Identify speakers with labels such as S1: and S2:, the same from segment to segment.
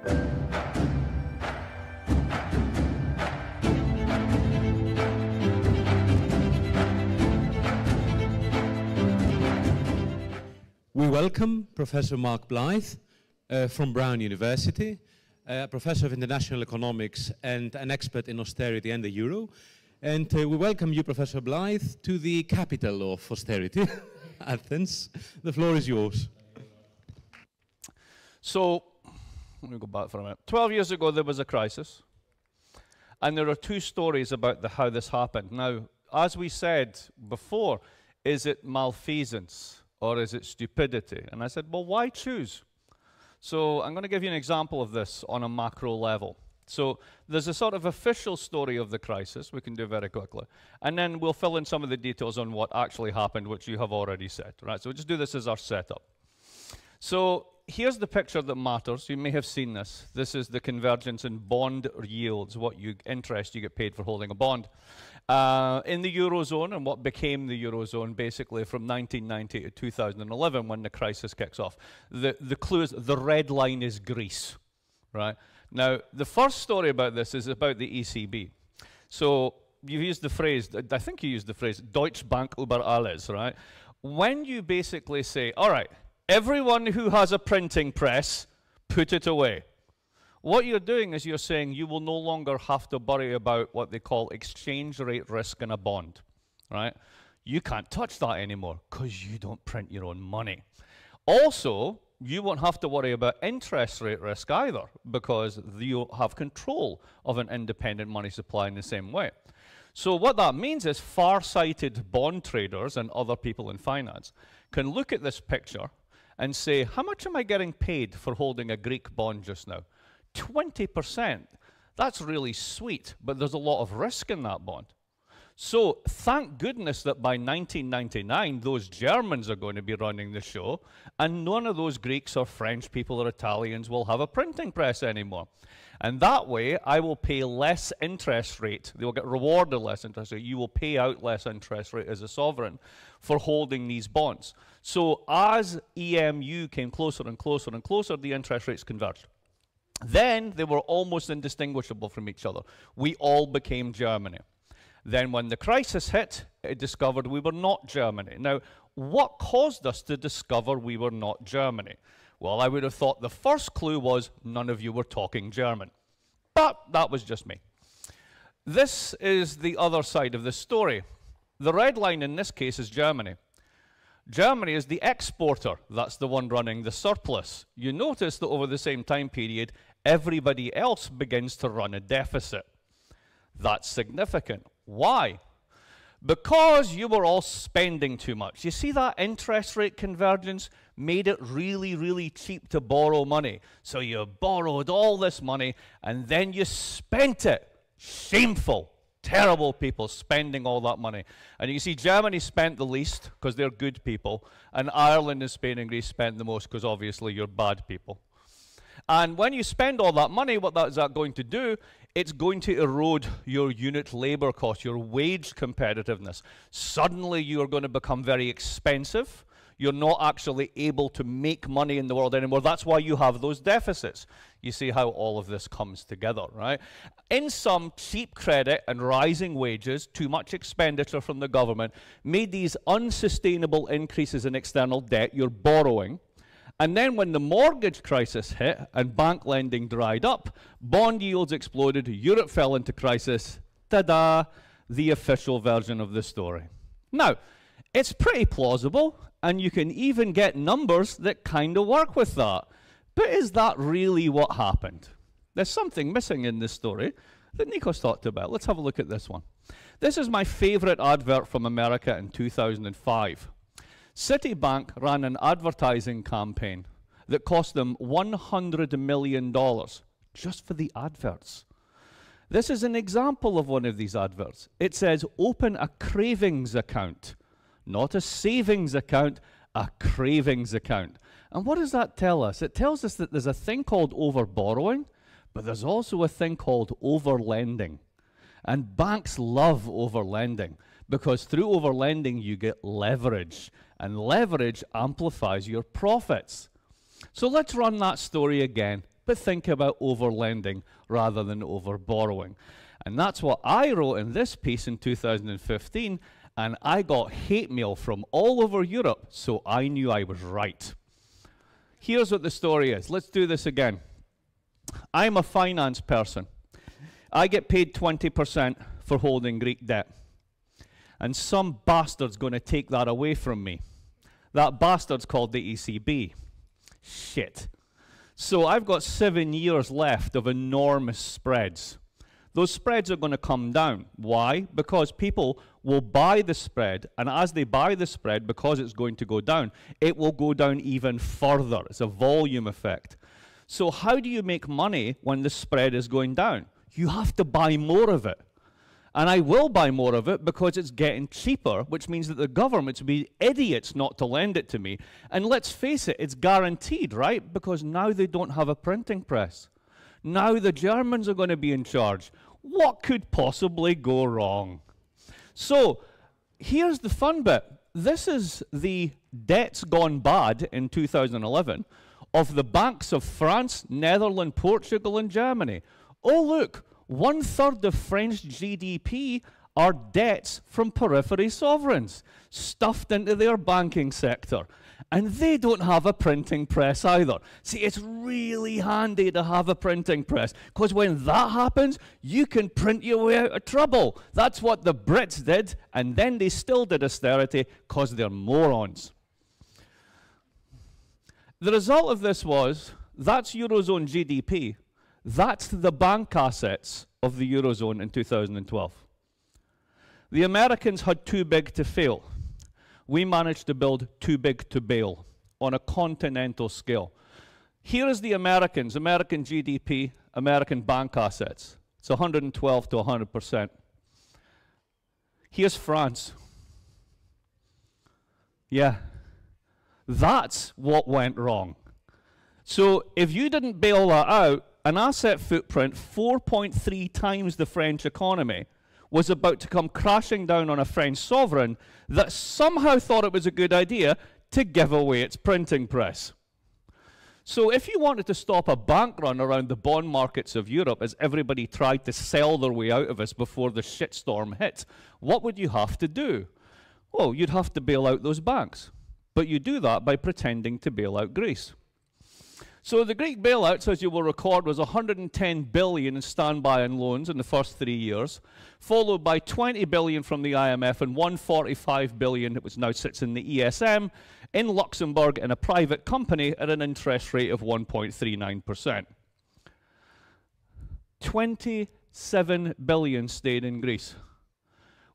S1: We welcome Professor Mark Blaitt from Brown University, a professor of international economics and an expert in austerity and the euro. And we welcome you, Professor Blaitt, to the capital of austerity, Athens. The floor is yours.
S2: So, let me go back for a minute. 12 years ago, there was a crisis. And there are two stories about how this happened. Now, as we said before, is it malfeasance or is it stupidity? And I said, well, why choose? So I'm going to give you an example of this on a macro level. So there's a sort of official story of the crisis we can do very quickly. And then we'll fill in some of the details on what actually happened, which you have already said. Right? So we'll just do this as our setup. So here's the picture that matters. You may have seen this. This is the convergence in bond yields, what interest you get paid for holding a bond. In the Eurozone, and what became the Eurozone basically from 1990 to 2011 when the crisis kicks off. The clue is the red line is Greece, right? Now, the first story about this is about the ECB. So you've used the phrase, I think you used the phrase, Deutsche Bank über alles, right? When you basically say, all right, everyone who has a printing press, put it away. What you're doing is you're saying you will no longer have to worry about what they call exchange rate risk in a bond, right? You can't touch that anymore because you don't print your own money. Also, you won't have to worry about interest rate risk either because you have control of an independent money supply in the same way. So what that means is far-sighted bond traders and other people in finance can look at this picture and say, how much am I getting paid for holding a Greek bond just now? 20%. That's really sweet, but there's a lot of risk in that bond. So thank goodness that by 1999, those Germans are going to be running the show, and none of those Greeks or French people or Italians will have a printing press anymore. And that way, I will pay less interest rate. They will get rewarded less interest rate. You will pay out less interest rate as a sovereign for holding these bonds. So as EMU came closer and closer and closer, the interest rates converged. Then they were almost indistinguishable from each other. We all became Germany. Then when the crisis hit, it discovered we were not Germany. Now, what caused us to discover we were not Germany? Well, I would have thought the first clue was none of you were talking German. But that was just me. This is the other side of the story. The red line in this case is Germany. Germany is the exporter. That's the one running the surplus. You notice that over the same time period, everybody else begins to run a deficit. That's significant. Why? Because you were all spending too much. You see that interest rate convergence made it really, really cheap to borrow money. So you borrowed all this money and then you spent it. Shameful. Terrible people spending all that money. And you see Germany spent the least because they're good people, and Ireland and Spain and Greece spent the most because obviously you're bad people. And when you spend all that money, what is that going to do? It's going to erode your unit labor cost, your wage competitiveness. Suddenly you are going to become very expensive. You're not actually able to make money in the world anymore. That's why you have those deficits. You see how all of this comes together, right? In sum, cheap credit and rising wages, too much expenditure from the government, made these unsustainable increases in external debt. You're borrowing. And then when the mortgage crisis hit and bank lending dried up, bond yields exploded, Europe fell into crisis. Ta-da! The official version of the story. Now, it's pretty plausible, and you can even get numbers that kind of work with that. But is that really what happened? There's something missing in this story that Nikos talked about. Let's have a look at this one. This is my favorite advert from America in 2005. Citibank ran an advertising campaign that cost them $100 million just for the adverts. This is an example of one of these adverts. It says, open a cravings account. Not a savings account, a cravings account. And what does that tell us? It tells us that there's a thing called overborrowing, but there's also a thing called overlending. And banks love overlending because through overlending you get leverage, and leverage amplifies your profits. So let's run that story again but think about over-lending rather than over-borrowing. And that's what I wrote in this piece in 2015, and I got hate mail from all over Europe, so I knew I was right. Here's what the story is. Let's do this again. I'm a finance person. I get paid 20% for holding Greek debt. And some bastard's going to take that away from me. That bastard's called the ECB. Shit. So I've got 7 years left of enormous spreads. Those spreads are going to come down. Why? Because people will buy the spread, and as they buy the spread, because it's going to go down, it will go down even further. It's a volume effect. So how do you make money when the spread is going down? You have to buy more of it. And I will buy more of it because it's getting cheaper, which means that the governments would be idiots not to lend it to me. And let's face it, it's guaranteed, right? Because now they don't have a printing press. Now the Germans are going to be in charge. What could possibly go wrong? So here's the fun bit. This is the debts gone bad in 2011 of the banks of France, Netherlands, Portugal, and Germany. Oh, look. 1/3 of French GDP are debts from periphery sovereigns stuffed into their banking sector. And they don't have a printing press either. See, it's really handy to have a printing press, because when that happens, you can print your way out of trouble. That's what the Brits did, and then they still did austerity because they're morons. The result of this was, that's Eurozone GDP. That's the bank assets of the Eurozone in 2012. The Americans had too big to fail. We managed to build too big to bail on a continental scale. Here is the Americans, American GDP, American bank assets. It's 112 to 100%. Here's France. Yeah, that's what went wrong. So if you didn't bail that out, an asset footprint 4.3 times the French economy was about to come crashing down on a French sovereign that somehow thought it was a good idea to give away its printing press. So if you wanted to stop a bank run around the bond markets of Europe as everybody tried to sell their way out of us before the shitstorm hit, what would you have to do? Well, you'd have to bail out those banks. But you do that by pretending to bail out Greece. So the Greek bailouts, as you will record, was 110 billion in standby and loans in the first 3 years, followed by 20 billion from the IMF and 145 billion, which now sits in the ESM, in Luxembourg in a private company at an interest rate of 1.39%. 27 billion stayed in Greece,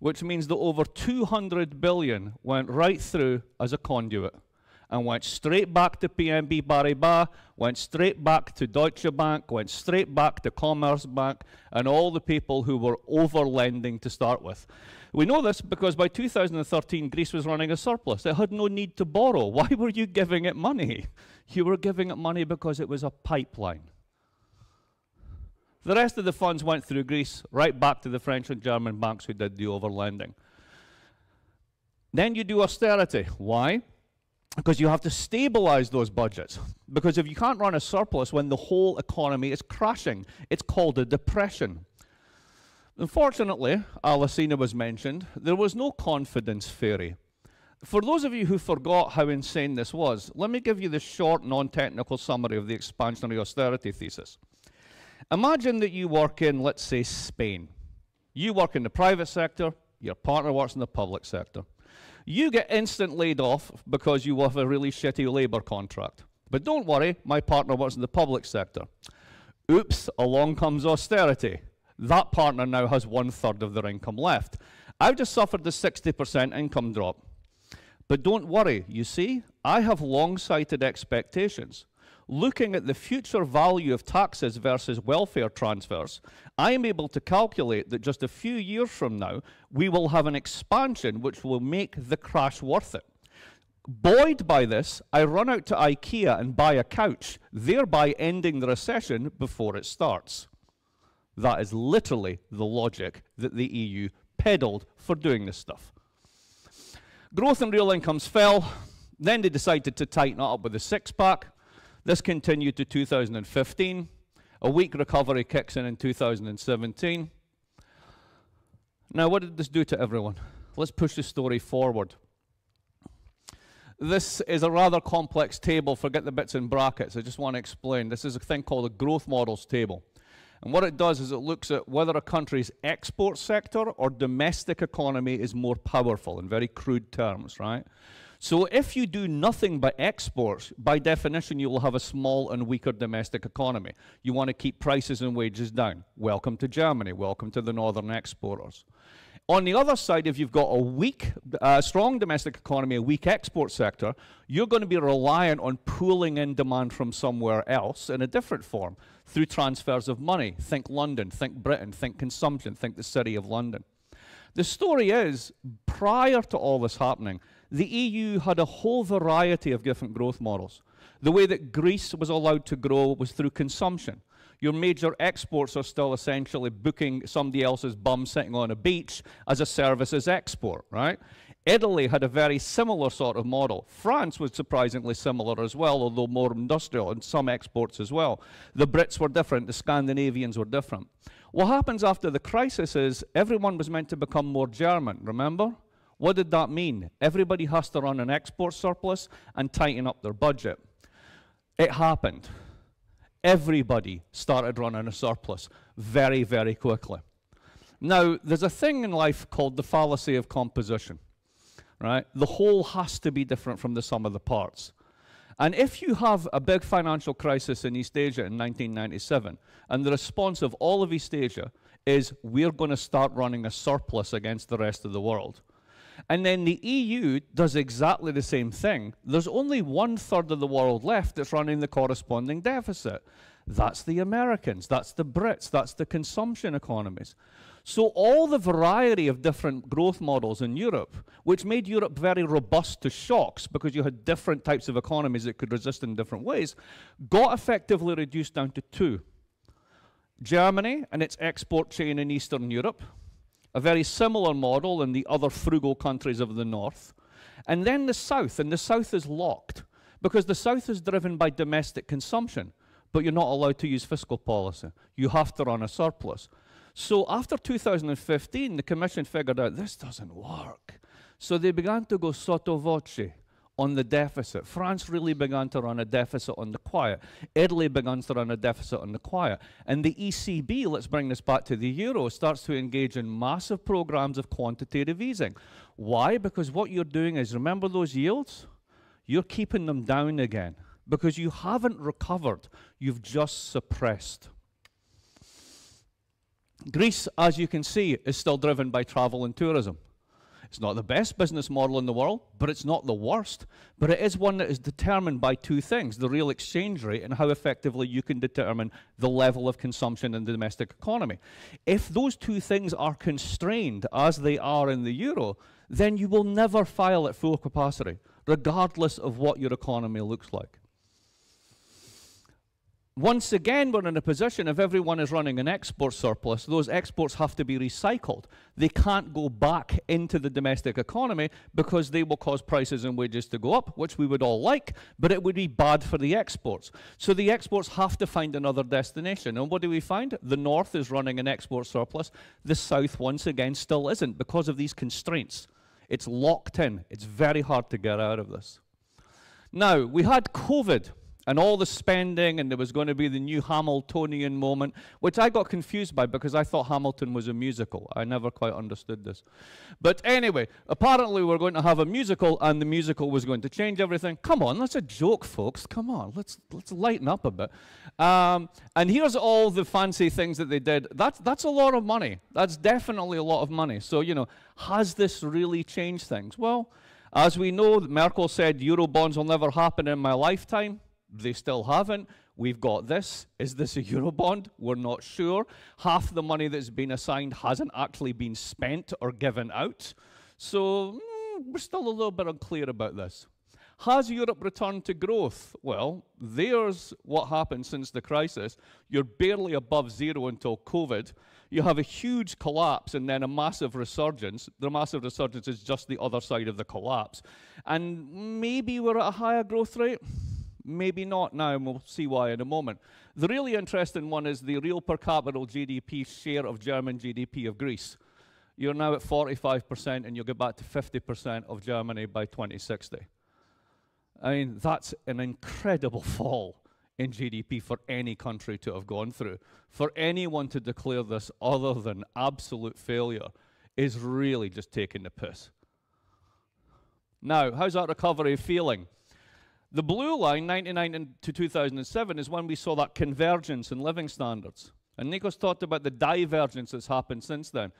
S2: which means that over 200 billion went right through as a conduit and went straight back to BNP Paribas, went straight back to Deutsche Bank, went straight back to Commerzbank, and all the people who were over-lending to start with. We know this because by 2013, Greece was running a surplus. It had no need to borrow. Why were you giving it money? You were giving it money because it was a pipeline. The rest of the funds went through Greece, right back to the French and German banks who did the over-lending. Then you do austerity. Why? Because you have to stabilize those budgets. Because if you can't run a surplus when the whole economy is crashing, it's called a depression. Unfortunately, Alcina was mentioned, there was no confidence fairy. For those of you who forgot how insane this was, let me give you the short, non-technical summary of the expansionary austerity thesis. Imagine that you work in, let's say, Spain. You work in the private sector, your partner works in the public sector. You get instant laid off because you have a really shitty labor contract. But don't worry, my partner works in the public sector. Oops, along comes austerity. That partner now has 1/3 of their income left. I've just suffered the 60% income drop. But don't worry, you see, I have long-sighted expectations. Looking at the future value of taxes versus welfare transfers, I am able to calculate that just a few years from now, we will have an expansion which will make the crash worth it. Buoyed by this, I run out to IKEA and buy a couch, thereby ending the recession before it starts. That is literally the logic that the EU peddled for doing this stuff. Growth in real incomes fell. Then they decided to tighten it up with a six-pack. This continued to 2015. A weak recovery kicks in 2017. Now, what did this do to everyone? Let's push the story forward. This is a rather complex table. Forget the bits in brackets. I just want to explain. This is a thing called a growth models table. And what it does is it looks at whether a country's export sector or domestic economy is more powerful, in very crude terms, right? So if you do nothing but exports, by definition, you will have a small and weaker domestic economy. You want to keep prices and wages down. Welcome to Germany. Welcome to the northern exporters. On the other side, if you've got a weak, strong domestic economy, a weak export sector, you're going to be reliant on pooling in demand from somewhere else in a different form through transfers of money. Think London, think Britain, think consumption, think the City of London. The story is, prior to all this happening, the EU had a whole variety of different growth models. The way that Greece was allowed to grow was through consumption. Your major exports are still essentially booking somebody else's bum sitting on a beach as a services export, right? Italy had a very similar sort of model. France was surprisingly similar as well, although more industrial, and some exports as well. The Brits were different, the Scandinavians were different. What happens after the crisis is everyone was meant to become more German, remember? What did that mean? Everybody has to run an export surplus and tighten up their budget. It happened. Everybody started running a surplus very, very quickly. Now, there's a thing in life called the fallacy of composition, right? The whole has to be different from the sum of the parts. And if you have a big financial crisis in East Asia in 1997, and the response of all of East Asia is, we're going to start running a surplus against the rest of the world, and then the EU does exactly the same thing, there's only 1/3 of the world left that's running the corresponding deficit. That's the Americans, that's the Brits, that's the consumption economies. So all the variety of different growth models in Europe, which made Europe very robust to shocks because you had different types of economies that could resist in different ways, got effectively reduced down to two. Germany and its export chain in Eastern Europe, a very similar model in the other frugal countries of the north. And then the south, and the south is locked because the south is driven by domestic consumption, but you're not allowed to use fiscal policy. You have to run a surplus. So after 2015, the Commission figured out this doesn't work. So they began to go sotto voce on the deficit. France really began to run a deficit on the quiet. Italy began to run a deficit on the quiet. And the ECB, let's bring this back to the euro, starts to engage in massive programs of quantitative easing. Why? Because what you're doing is, remember those yields? You're keeping them down again because you haven't recovered, you've just suppressed. Greece, as you can see, is still driven by travel and tourism. It's not the best business model in the world, but it's not the worst. But it is one that is determined by two things, the real exchange rate and how effectively you can determine the level of consumption in the domestic economy. If those two things are constrained, as they are in the euro, then you will never file at full capacity, regardless of what your economy looks like. Once again, we're in a position, if everyone is running an export surplus, those exports have to be recycled. They can't go back into the domestic economy because they will cause prices and wages to go up, which we would all like, but it would be bad for the exports. So the exports have to find another destination. And what do we find? The north is running an export surplus. The south, once again, still isn't because of these constraints. It's locked in. It's very hard to get out of this. Now, we had COVID and all the spending, and there was going to be the new Hamiltonian moment, which I got confused by because I thought Hamilton was a musical. I never quite understood this. But anyway, apparently we're going to have a musical, and the musical was going to change everything. Come on, that's a joke, folks. Come on, let's lighten up a bit. And here's all the fancy things that they did. That's a lot of money. That's definitely a lot of money. So, you know, has this really changed things? Well, as we know, Merkel said Eurobonds will never happen in my lifetime. They still haven't. We've got this. Is this a Eurobond? We're not sure. Half the money that's been assigned hasn't actually been spent or given out. So we're still a little bit unclear about this. Has Europe returned to growth? Well, there's what happened since the crisis. You're barely above zero until COVID. You have a huge collapse and then a massive resurgence. The massive resurgence is just the other side of the collapse. And maybe we're at a higher growth rate. Maybe not now, and we'll see why in a moment. The really interesting one is the real per capita GDP share of German GDP of Greece. You're now at 45%, and you'll get back to 50% of Germany by 2060. I mean, that's an incredible fall in GDP for any country to have gone through. For anyone to declare this other than absolute failure is really just taking the piss. Now, how's that recovery feeling? The blue line, 1999 to 2007, is when we saw that convergence in living standards. And Nikos talked about the divergence that's happened since then.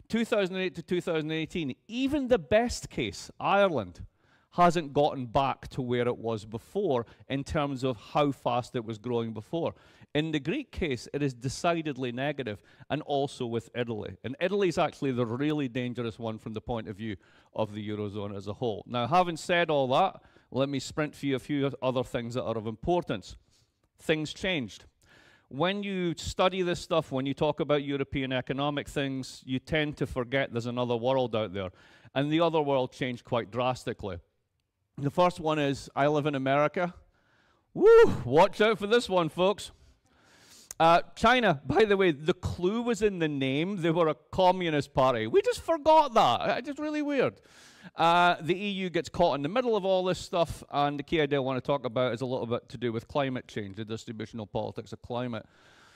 S2: 2008 to 2018, even the best case, Ireland, hasn't gotten back to where it was before in terms of how fast it was growing before. In the Greek case, it is decidedly negative, and also with Italy. And Italy is actually the really dangerous one from the point of view of the Eurozone as a whole. Now, having said all that, let me sprint for you a few other things that are of importance. Things changed. When you study this stuff, when you talk about European economic things, you tend to forget there's another world out there. And the other world changed quite drastically. The first one is, I live in America. Woo! Watch out for this one, folks. China, by the way, the clue was in the name. They were a communist party. We just forgot that. It's just really weird. The EU gets caught in the middle of all this stuff, and the key idea I want to talk about is a little bit to do with climate change, the distributional politics of climate.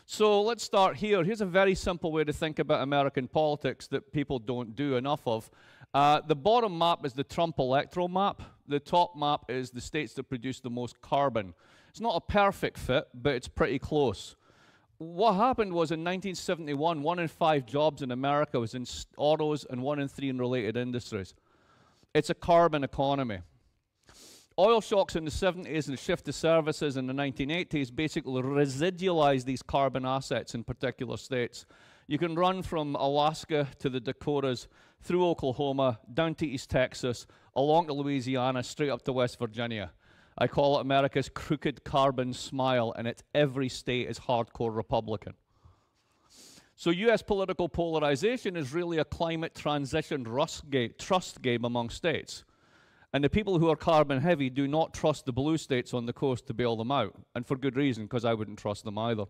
S2: So let's start here. Here's a very simple way to think about American politics that people don't do enough of. The bottom map is the Trump electoral map. The top map is the states that produce the most carbon. It's not a perfect fit, but it's pretty close. What happened was in 1971, 1 in 5 jobs in America was in autos and 1 in 3 in related industries. It's a carbon economy. Oil shocks in the 70s and the shift to services in the 1980s basically residualized these carbon assets in particular states. You can run from Alaska to the Dakotas, through Oklahoma, down to East Texas, along to Louisiana, straight up to West Virginia. I call it America's crooked carbon smile, and it's every state is hardcore Republican. So US political polarization is really a climate transition trust game among states. And the people who are carbon heavy do not trust the blue states on the coast to bail them out. And for good reason, because I wouldn't trust them either.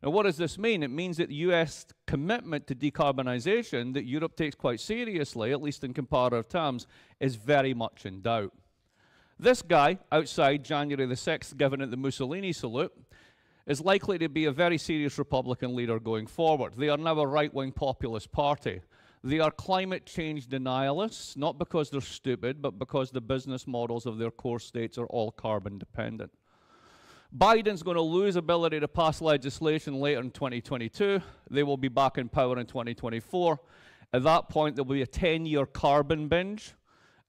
S2: Now, what does this mean? It means that the US commitment to decarbonization that Europe takes quite seriously, at least in comparative terms, is very much in doubt. This guy, outside January the 6th, giving it the Mussolini salute, is likely to be a very serious Republican leader going forward. They are now a right-wing populist party. They are climate change denialists, not because they're stupid, but because the business models of their core states are all carbon dependent. Biden's going to lose ability to pass legislation later in 2022. They will be back in power in 2024. At that point, there will be a 10-year carbon binge,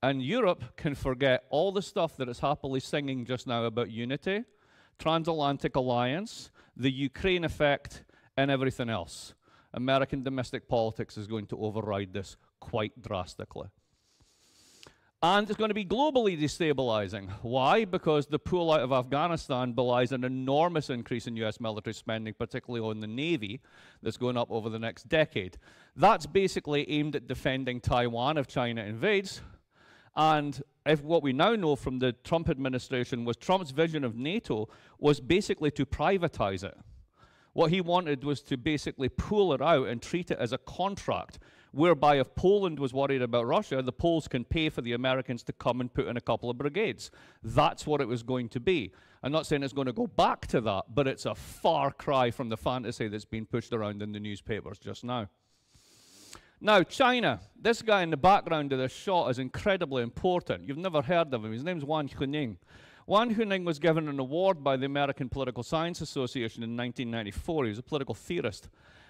S2: and Europe can forget all the stuff that it's happily singing just now about unity, transatlantic alliance, the Ukraine effect, and everything else. American domestic politics is going to override this quite drastically. And it's going to be globally destabilizing. Why? Because the pull out of Afghanistan belies an enormous increase in US military spending, particularly on the Navy, that's going up over the next decade. That's basically aimed at defending Taiwan if China invades. And if what we now know from the Trump administration was Trump's vision of NATO was basically to privatize it. What he wanted was to basically pull it out and treat it as a contract, whereby if Poland was worried about Russia, the Poles can pay for the Americans to come and put in a couple of brigades. That's what it was going to be. I'm not saying it's going to go back to that, but it's a far cry from the fantasy that's been pushed around in the newspapers just now. Now, China. This guy in the background of this shot is incredibly important. You've never heard of him. His name's Wang Huning. Wang Huning was given an award by the American Political Science Association in 1994. He was a political theorist.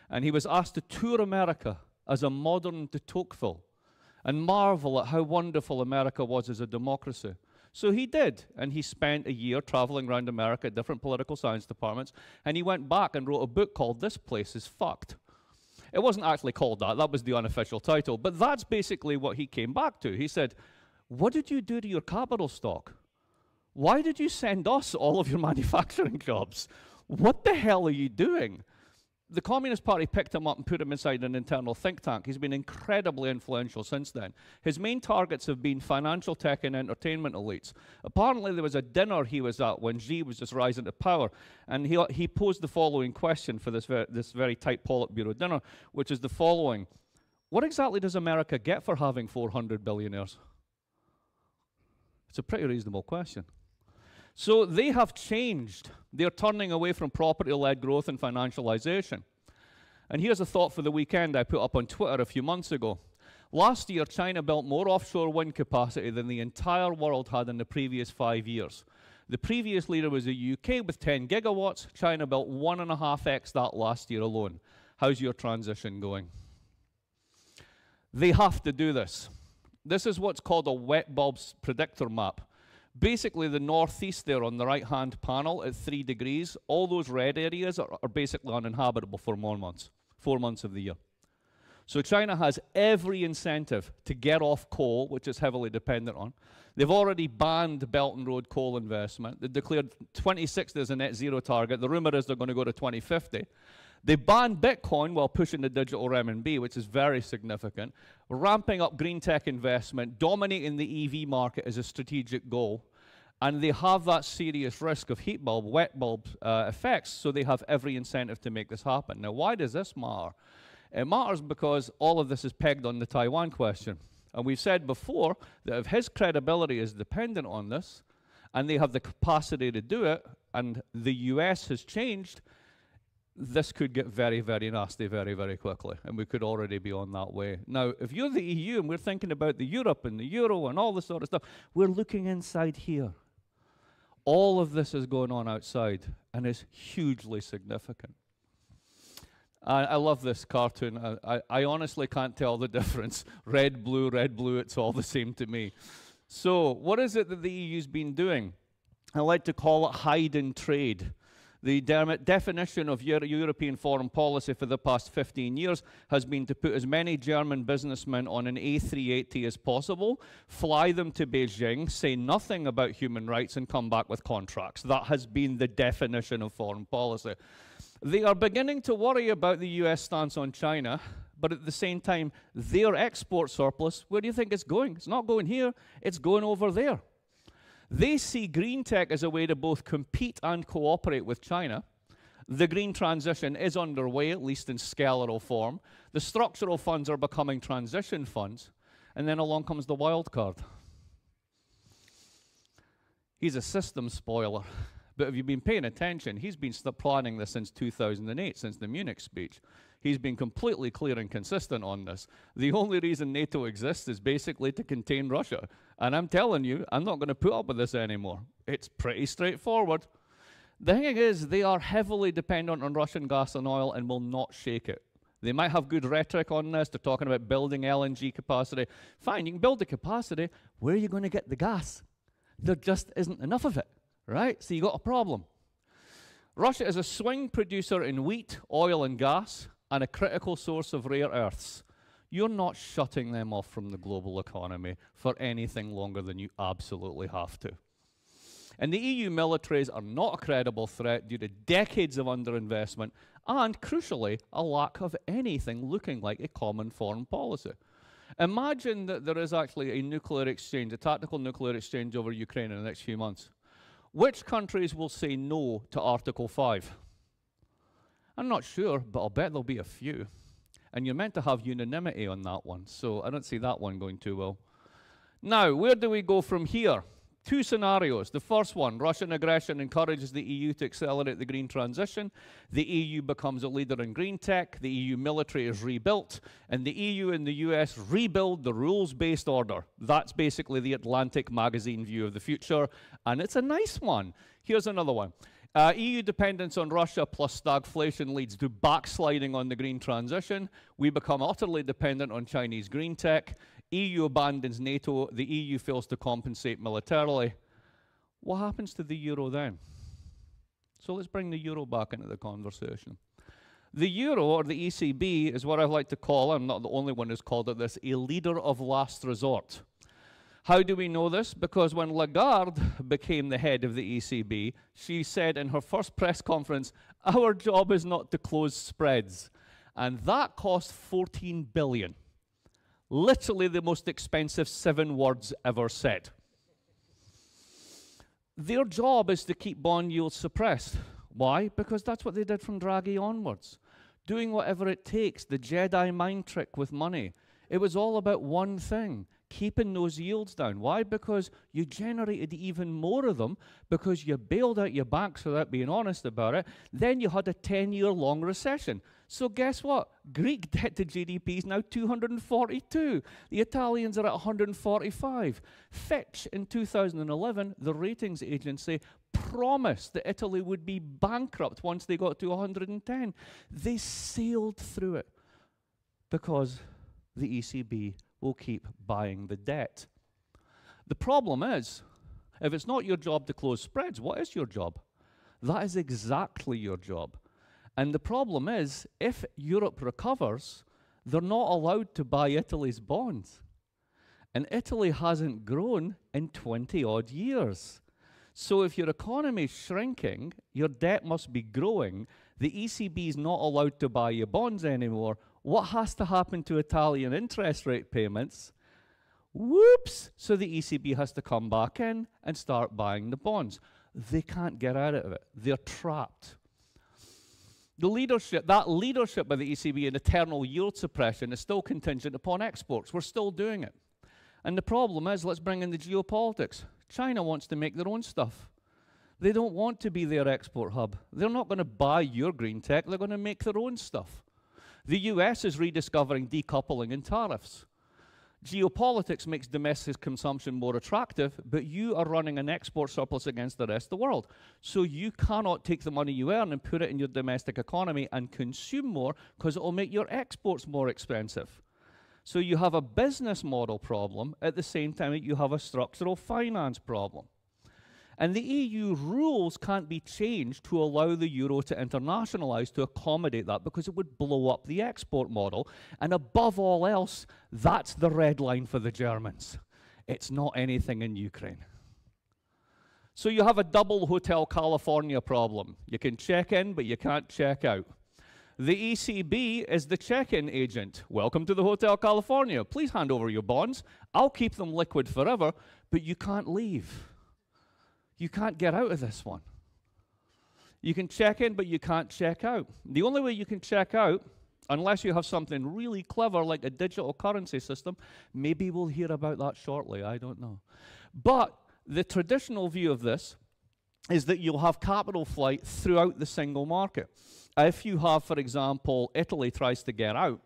S2: And he was asked to tour America as a modern de Tocqueville and marvel at how wonderful America was as a democracy. So he did, and he spent a year traveling around America at different political science departments, and he went back and wrote a book called This Place is Fucked. It wasn't actually called that. That was the unofficial title. But that's basically what he came back to. He said, what did you do to your capital stock? Why did you send us all of your manufacturing jobs? What the hell are you doing? the Communist Party picked him up and put him inside an internal think tank. He's been incredibly influential since then. His main targets have been financial, tech, and entertainment elites. Apparently, there was a dinner he was at when Xi was just rising to power, and he posed the following question for this very tight Politburo dinner, which is the following. What exactly does America get for having 400 billionaires? It's a pretty reasonable question. So they have changed. They're turning away from property-led growth and financialization. And here's a thought for the weekend I put up on Twitter a few months ago. Last year, China built more offshore wind capacity than the entire world had in the previous 5 years. The previous leader was the UK with 10 gigawatts. China built 1.5x that last year alone. How's your transition going? They have to do this. This is what's called a wet bulbs predictor map. Basically, the northeast there on the right-hand panel at 3 degrees, all those red areas are basically uninhabitable for 4 months of the year. So China has every incentive to get off coal, which is heavily dependent on. They've already banned Belt and Road coal investment. They declared 2060 as a net zero target. The rumor is they're going to go to 2050. They banned Bitcoin while pushing the digital renminbi, which is very significant. Ramping up green tech investment, dominating the EV market is a strategic goal. And they have that serious risk of heat bulb, wet bulb effects, so they have every incentive to make this happen. Now, why does this matter? It matters because all of this is pegged on the Taiwan question. And we've said before that if his credibility is dependent on this, and they have the capacity to do it, and the US has changed, this could get very, very nasty very, very quickly, and we could already be on that way. Now, if you're the EU and we're thinking about the Europe and the Euro and all this sort of stuff, we're looking inside here. All of this is going on outside, and it's hugely significant. I love this cartoon. I honestly can't tell the difference. Red, blue, it's all the same to me. So, what is it that the EU's been doing? I like to call it hide and trade. The definition of European foreign policy for the past 15 years has been to put as many German businessmen on an A380 as possible, fly them to Beijing, say nothing about human rights, and come back with contracts. That has been the definition of foreign policy. They are beginning to worry about the US stance on China, but at the same time, their export surplus, where do you think it's going? It's not going here, it's going over there. They see green tech as a way to both compete and cooperate with China. The green transition is underway, at least in skeletal form. The structural funds are becoming transition funds. And then along comes the wild card. He's a system spoiler. But if you've been paying attention, he's been planning this since 2008, since the Munich speech. He's been completely clear and consistent on this. The only reason NATO exists is basically to contain Russia. And I'm telling you, I'm not going to put up with this anymore. It's pretty straightforward. The thing is, they are heavily dependent on Russian gas and oil and will not shake it. They might have good rhetoric on this. They're talking about building LNG capacity. Fine, you can build the capacity. Where are you going to get the gas? There just isn't enough of it, right? So you got a problem. Russia is a swing producer in wheat, oil, and gas, and a critical source of rare earths. You're not shutting them off from the global economy for anything longer than you absolutely have to. And the EU militaries are not a credible threat due to decades of underinvestment and, crucially, a lack of anything looking like a common foreign policy. Imagine that there is actually a nuclear exchange, a tactical nuclear exchange over Ukraine in the next few months. Which countries will say no to Article 5? I'm not sure, but I'll bet there'll be a few. And you're meant to have unanimity on that one, so I don't see that one going too well. Now, where do we go from here? Two scenarios. The first one, Russian aggression encourages the EU to accelerate the green transition. The EU becomes a leader in green tech. The EU military is rebuilt. And the EU and the US rebuild the rules-based order. That's basically the Atlantic magazine view of the future. And it's a nice one. Here's another one. EU dependence on Russia plus stagflation leads to backsliding on the green transition. We become utterly dependent on Chinese green tech. EU abandons NATO. The EU fails to compensate militarily. What happens to the euro then? So let's bring the euro back into the conversation. The euro, or the ECB, is what I like to call, I'm not the only one who's called it this, a leader of last resort. How do we know this? Because when Lagarde became the head of the ECB, she said in her first press conference, our job is not to close spreads. And that cost 14 billion. Literally the most expensive 7 words ever said. Their job is to keep bond yields suppressed. Why? Because that's what they did from Draghi onwards. Doing whatever it takes, the Jedi mind trick with money. It was all about one thing, keeping those yields down. Why? Because you generated even more of them because you bailed out your banks without being honest about it. Then you had a 10-year-long recession. So guess what? Greek debt to GDP is now 242. The Italians are at 145. Fitch in 2011, the ratings agency, promised that Italy would be bankrupt once they got to 110. They sailed through it because the ECB will keep buying the debt. The problem is, if it's not your job to close spreads, what is your job? That is exactly your job. And the problem is, if Europe recovers, they're not allowed to buy Italy's bonds. And Italy hasn't grown in 20-odd years. So if your economy is shrinking, your debt must be growing, the ECB is not allowed to buy your bonds anymore. What has to happen to Italian interest rate payments? Whoops! So the ECB has to come back in and start buying the bonds. They can't get out of it. They're trapped. The leadership, that leadership by the ECB in eternal yield suppression is still contingent upon exports. We're still doing it. And the problem is, let's bring in the geopolitics. China wants to make their own stuff. They don't want to be their export hub. They're not going to buy your green tech. They're going to make their own stuff. The US is rediscovering decoupling and tariffs. Geopolitics makes domestic consumption more attractive, but you are running an export surplus against the rest of the world. So you cannot take the money you earn and put it in your domestic economy and consume more because it will make your exports more expensive. So you have a business model problem at the same time that you have a structural finance problem. And the EU rules can't be changed to allow the euro to internationalize to accommodate that because it would blow up the export model. And above all else, that's the red line for the Germans. It's not anything in Ukraine. So you have a double Hotel California problem. You can check in, but you can't check out. The ECB is the check-in agent. Welcome to the Hotel California. Please hand over your bonds. I'll keep them liquid forever, but you can't leave. You can't get out of this one. You can check in, but you can't check out. The only way you can check out, unless you have something really clever like a digital currency system, maybe we'll hear about that shortly, I don't know. But the traditional view of this is that you'll have capital flight throughout the single market. If you have, for example, Italy tries to get out,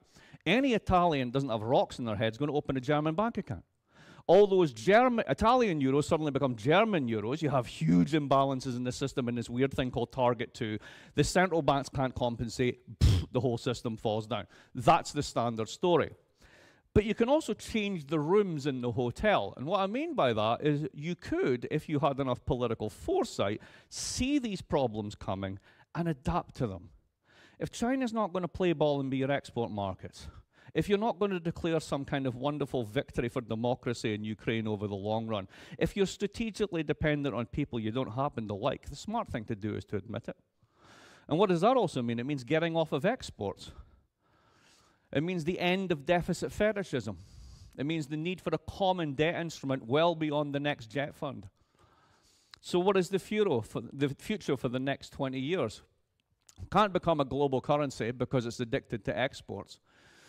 S2: any Italian doesn't have rocks in their head is going to open a German bank account. All those Italian euros suddenly become German euros. You have huge imbalances in the system and this weird thing called Target 2. The central banks can't compensate. The whole system falls down. That's the standard story. But you can also change the rooms in the hotel. And what I mean by that is you could, if you had enough political foresight, see these problems coming and adapt to them. If China's not going to play ball and be your export markets, if you're not going to declare some kind of wonderful victory for democracy in Ukraine over the long run, if you're strategically dependent on people you don't happen to like, the smart thing to do is to admit it. And what does that also mean? It means getting off of exports. It means the end of deficit fetishism. It means the need for a common debt instrument well beyond the next jet fund. So what is the future for the next 20 years? Can't become a global currency because it's addicted to exports.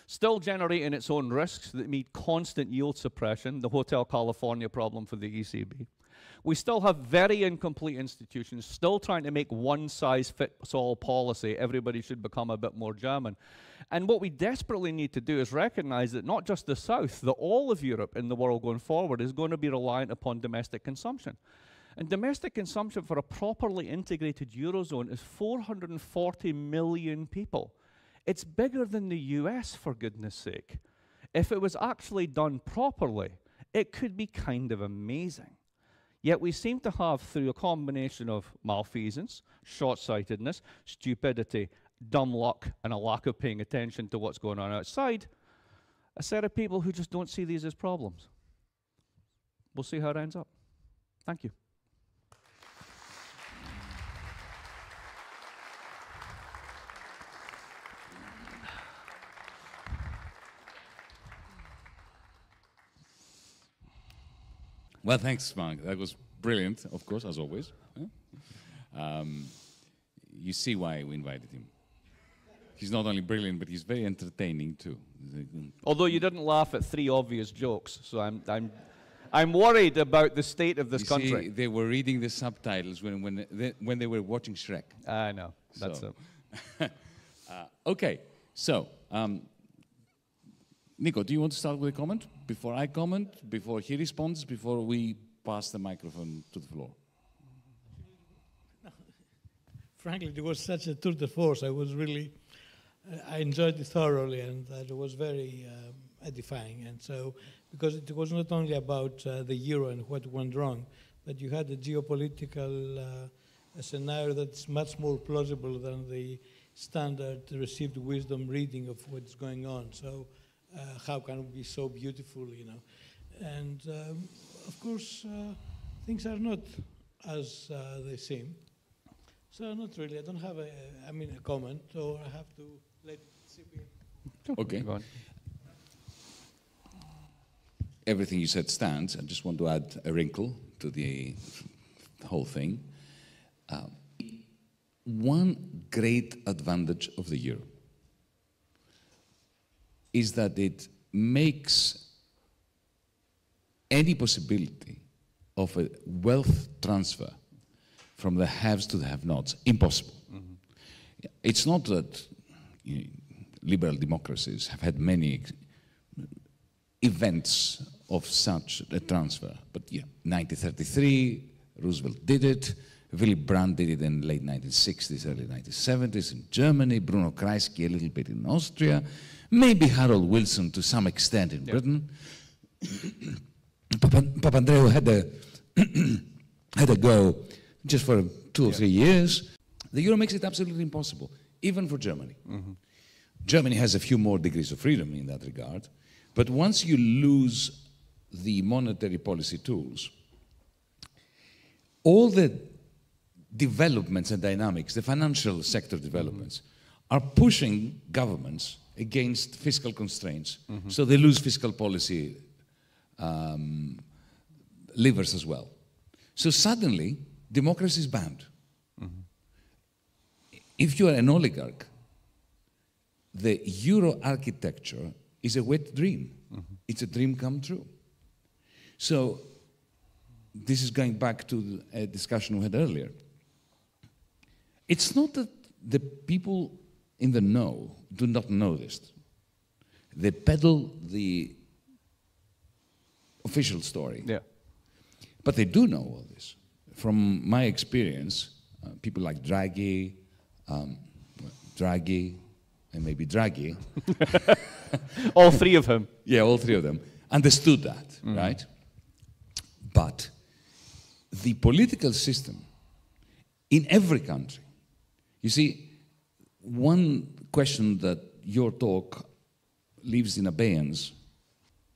S2: Still generating its own risks that meet constant yield suppression, the Hotel California problem for the ECB. We still have very incomplete institutions, still trying to make one-size-fits-all policy. Everybody should become a bit more German. And what we desperately need to do is recognize that not just the South, that all of Europe in the world going forward is going to be reliant upon domestic consumption. And domestic consumption for a properly integrated Eurozone is 440 million people. It's bigger than the US, for goodness sake. If it was actually done properly, it could be kind of amazing. Yet we seem to have, through a combination of malfeasance, short-sightedness, stupidity, dumb luck, and a lack of paying attention to what's going on outside, a set of people who just don't see these as problems. we'll see how it ends up. Thank you.
S3: Well, thanks, Mark. That was brilliant, of course, as always. You see why we invited him. He's not only brilliant, but he's very entertaining too.
S2: Although you didn't laugh at 3 obvious jokes, so I'm worried about the state of this country.
S3: See, they were reading the subtitles when they were watching Shrek.
S2: I know. That's
S3: So.
S2: it.
S3: Okay, so Nico, do you want to start with a comment before I comment, before he responds, before we pass the microphone to the floor?
S4: Frankly, it was such a tour de force. I enjoyed it thoroughly, and it was very edifying. And so, because it was not only about the euro and what went wrong, but you had a geopolitical scenario that's much more plausible than the standard received wisdom reading of what's going on. So, how can it be so beautiful, you know? And of course, things are not as they seem. So not really. I don't have a comment, or I have to let it
S3: Okay.
S2: Go on.
S3: Everything you said stands. I just want to add a wrinkle to the whole thing. One great advantage of the euro is that it makes any possibility of a wealth transfer from the haves to the have-nots impossible. Mm-hmm. It's not that liberal democracies have had many events of such a transfer, but 1933, Roosevelt did it, Willy Brandt did it in the late 1960s, early 1970s in Germany, Bruno Kreisky a little bit in Austria, maybe Harold Wilson to some extent in Britain. Papandreou had a go just for 2 or 3 years. The euro makes it absolutely impossible, even for Germany. Mm-hmm. Germany has a few more degrees of freedom in that regard, but once you lose the monetary policy tools, all the developments and dynamics, the financial sector developments, are pushing governments against fiscal constraints. Mm-hmm. So they lose fiscal policy levers as well. So suddenly, democracy is banned. Mm-hmm. If you are an oligarch, the euro architecture is a wet dream. Mm-hmm. It's a dream come true. So this is going back to a discussion we had earlier. It's not that the people in the know do not know this. They peddle the official story. Yeah. But they do know all this. From my experience, people like Draghi, and maybe Draghi.
S2: All 3 of them.
S3: Yeah, all 3 of them understood that, right? But the political system in every country, you see, one question that your talk leaves in abeyance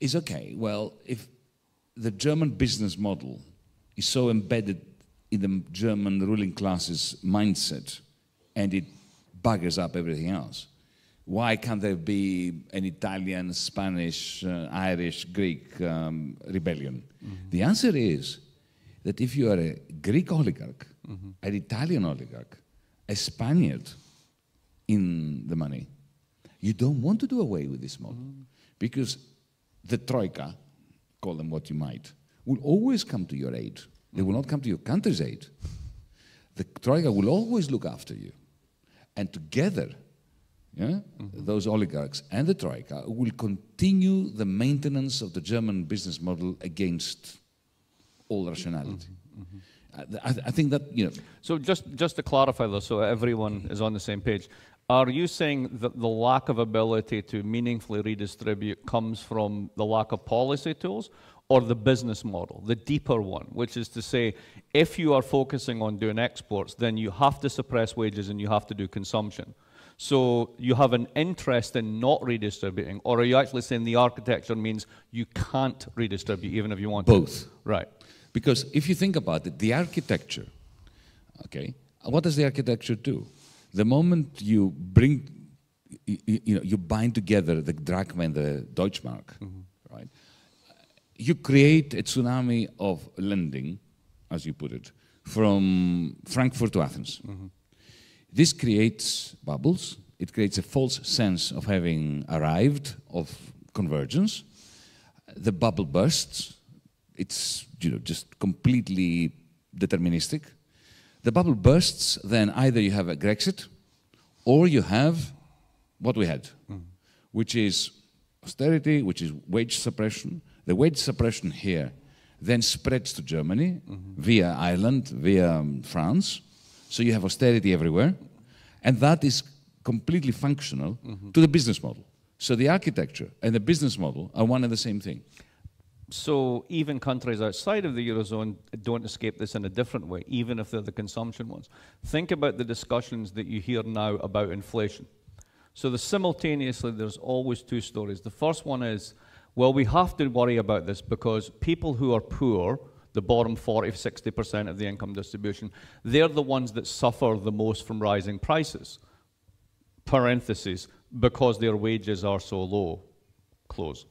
S3: is, okay, well, if the German business model is so embedded in the German ruling class's mindset and it buggers up everything else, why can't there be an Italian, Spanish, Irish, Greek rebellion? Mm-hmm. The answer is that if you are a Greek oligarch, an Italian oligarch, a Spaniard in the money, you don't want to do away with this model because the Troika, call them what you might, will always come to your aid. They will not come to your country's aid. The Troika will always look after you. And together, those oligarchs and the Troika will continue the maintenance of the German business model against all rationality. I think that,
S2: So just to clarify though, so everyone is on the same page, are you saying that the lack of ability to meaningfully redistribute comes from the lack of policy tools or the business model, the deeper one, which is to say, if you are focusing on doing exports, then you have to suppress wages and you have to do consumption. So you have an interest in not redistributing, or are you actually saying the architecture means you can't redistribute even if you want to?
S3: Both.
S2: Right.
S3: Because if you think about it, the architecture, okay, what does the architecture do? The moment you bring, you bind together the drachma and the Deutschmark, right? You create a tsunami of lending, as you put it, from Frankfurt to Athens. This creates bubbles. It creates a false sense of having arrived, of convergence. The bubble bursts. It's just completely deterministic. The bubble bursts, then either you have a Grexit, or you have what we had, which is austerity, which is wage suppression. The wage suppression here then spreads to Germany via Ireland, via France. So you have austerity everywhere, and that is completely functional to the business model. So the architecture and the business model are one and the same thing.
S2: So even countries outside of the Eurozone don't escape this in a different way, even if they're the consumption ones. Think about the discussions that you hear now about inflation. So simultaneously, there's always two stories. The first one is, well, we have to worry about this because people who are poor, the bottom 40, 60% of the income distribution, they're the ones that suffer the most from rising prices. Parentheses, because their wages are so low, close.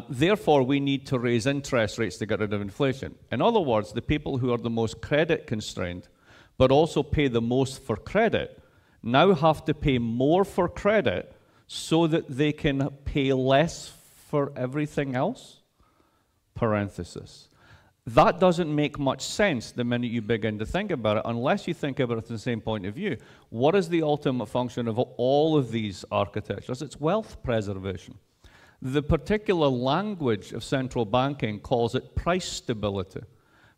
S2: Therefore, we need to raise interest rates to get rid of inflation. In other words, the people who are the most credit constrained, but also pay the most for credit, now have to pay more for credit so that they can pay less for everything else? Parenthesis. That doesn't make much sense the minute you begin to think about it, unless you think about it from the same point of view. What is the ultimate function of all of these architectures? It's wealth preservation. The particular language of central banking calls it price stability,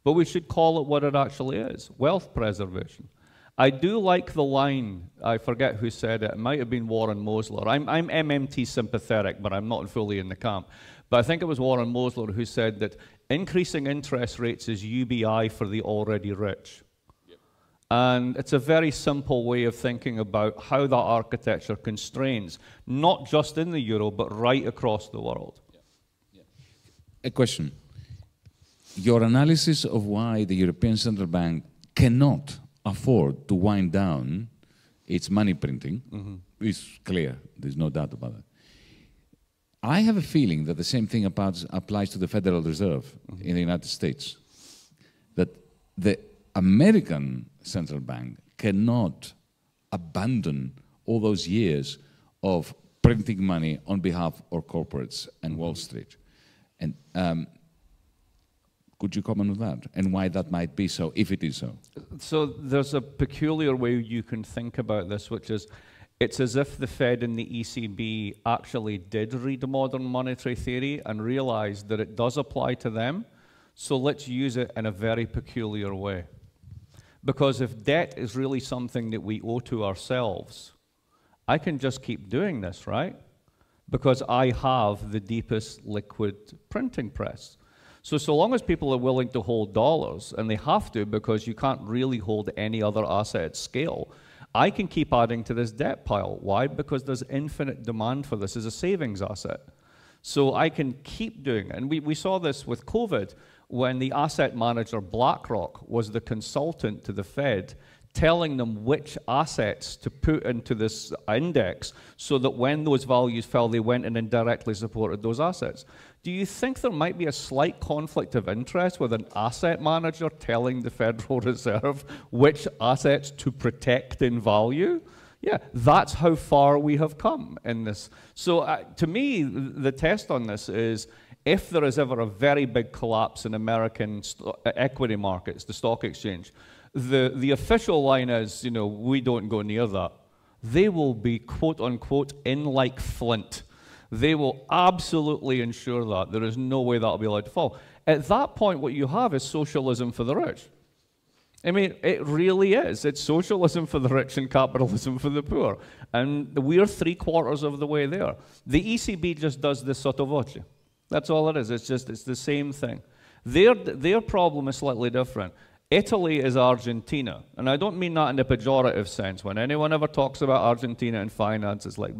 S2: but we should call it what it actually is, wealth preservation. I do like the line, I forget who said it might have been Warren Mosler. I'm MMT sympathetic, but I'm not fully in the camp. But I think it was Warren Mosler who said that increasing interest rates is UBI for the already rich. And it's a very simple way of thinking about how that architecture constrains, not just in the euro, but right across the world.
S3: A question. Your analysis of why the European Central Bank cannot afford to wind down its money printing is clear. There's no doubt about it. I have a feeling that the same thing applies to the Federal Reserve in the United States. That the American Central Bank cannot abandon all those years of printing money on behalf of corporates and Wall Street. And could you comment on that and why that might be so, if it is so?
S2: So there's a peculiar way you can think about this, which is it's as if the Fed and the ECB actually did read modern monetary theory and realized that it does apply to them. So let's use it in a very peculiar way. Because if debt is really something that we owe to ourselves, I can just keep doing this, right? Because I have the deepest liquid printing press. So long as people are willing to hold dollars, and they have to because you can't really hold any other asset at scale, I can keep adding to this debt pile. Why? Because there's infinite demand for this as a savings asset. So I can keep doing it. And we saw this with COVID when the asset manager BlackRock was the consultant to the Fed telling them which assets to put into this index so that when those values fell, they went and indirectly supported those assets. Do you think there might be a slight conflict of interest with an asset manager telling the Federal Reserve which assets to protect in value? Yeah, that's how far we have come in this. So to me, the test on this is if there is ever a very big collapse in American equity markets, the stock exchange, the official line is, you know, we don't go near that. They will be, quote unquote, in like flint. They will absolutely ensure that. There is no way that will be allowed to fall. At that point, what you have is socialism for the rich. I mean, it really is. It's socialism for the rich and capitalism for the poor. And we're 3/4 of the way there. The ECB just does this sotto voce. That's all it is. It's the same thing. Their problem is slightly different. Italy is Argentina. And I don't mean that in a pejorative sense. When anyone ever talks about Argentina in finance, it's like,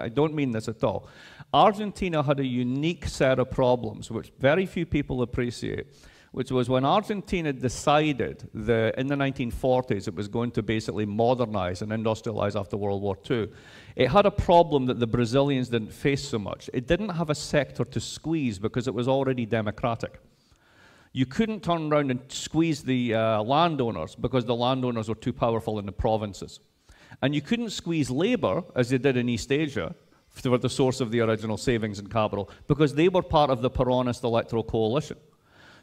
S2: I don't mean this at all. Argentina had a unique set of problems, which very few people appreciate, which was when Argentina decided in the 1940s it was going to basically modernize and industrialize after World War II. It had a problem that the Brazilians didn't face so much. It didn't have a sector to squeeze because it was already democratic. You couldn't turn around and squeeze the landowners because the landowners were too powerful in the provinces. And you couldn't squeeze labor, as they did in East Asia, for the source of the original savings and capital, because they were part of the Peronist electoral coalition.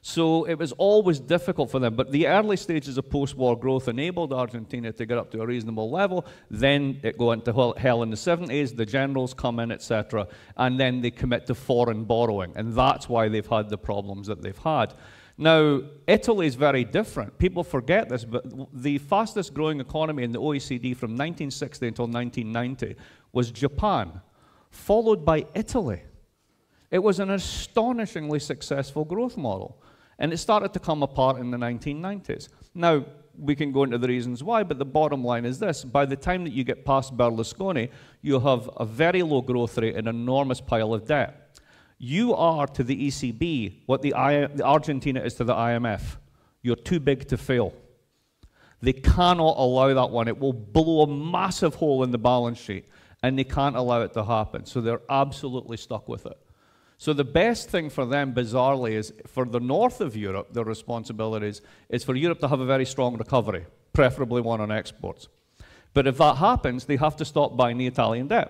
S2: So it was always difficult for them, but the early stages of post-war growth enabled Argentina to get up to a reasonable level. Then it go into hell in the 70s, the generals come in, etc., and then they commit to foreign borrowing, and that's why they've had the problems that they've had. Now, Italy is very different. People forget this, but the fastest growing economy in the OECD from 1960 until 1990 was Japan, followed by Italy. It was an astonishingly successful growth model. And it started to come apart in the 1990s. Now, we can go into the reasons why, but the bottom line is this. By the time that you get past Berlusconi, you have a very low growth rate and an enormous pile of debt. You are to the ECB what the Argentina is to the IMF. You're too big to fail. They cannot allow that one. It will blow a massive hole in the balance sheet, and they can't allow it to happen. So they're absolutely stuck with it. So the best thing for them, bizarrely, is for the north of Europe, their responsibilities is for Europe to have a very strong recovery, preferably one on exports. But if that happens, they have to stop buying the Italian debt,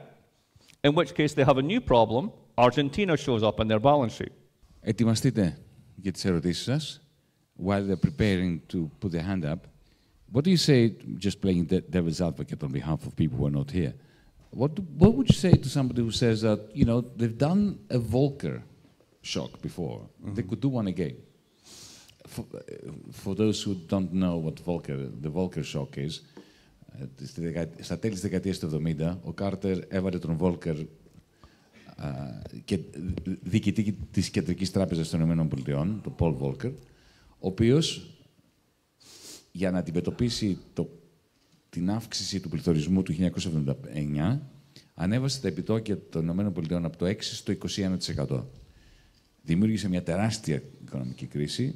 S2: in which case they have a new problem. Argentina shows up on their balance sheet.
S3: Ετοιμαστείτε για τις ερωτήσεις σας. While they're preparing to put their hand up, what do you say, just playing devil's advocate on behalf of people who are not here, what would you say to somebody who says that, you know, they've done a Volcker shock before, they could do one again? For those who don't know what the Volcker shock is, στα τέλη της δεκαετίας του 70, ο Κάρτερ έβαλε τον Volcker και διοικητή της Κεντρικής Τράπεζας των ΗΠΑ, τον Πολ Volcker, ο οποίος, για να αντιμετωπίσει την αύξηση του πληθωρισμού του 1979, ανέβασε τα επιτόκια των ΗΠΑ από το 6% στο 21%. Δημιούργησε μια τεράστια οικονομική κρίση,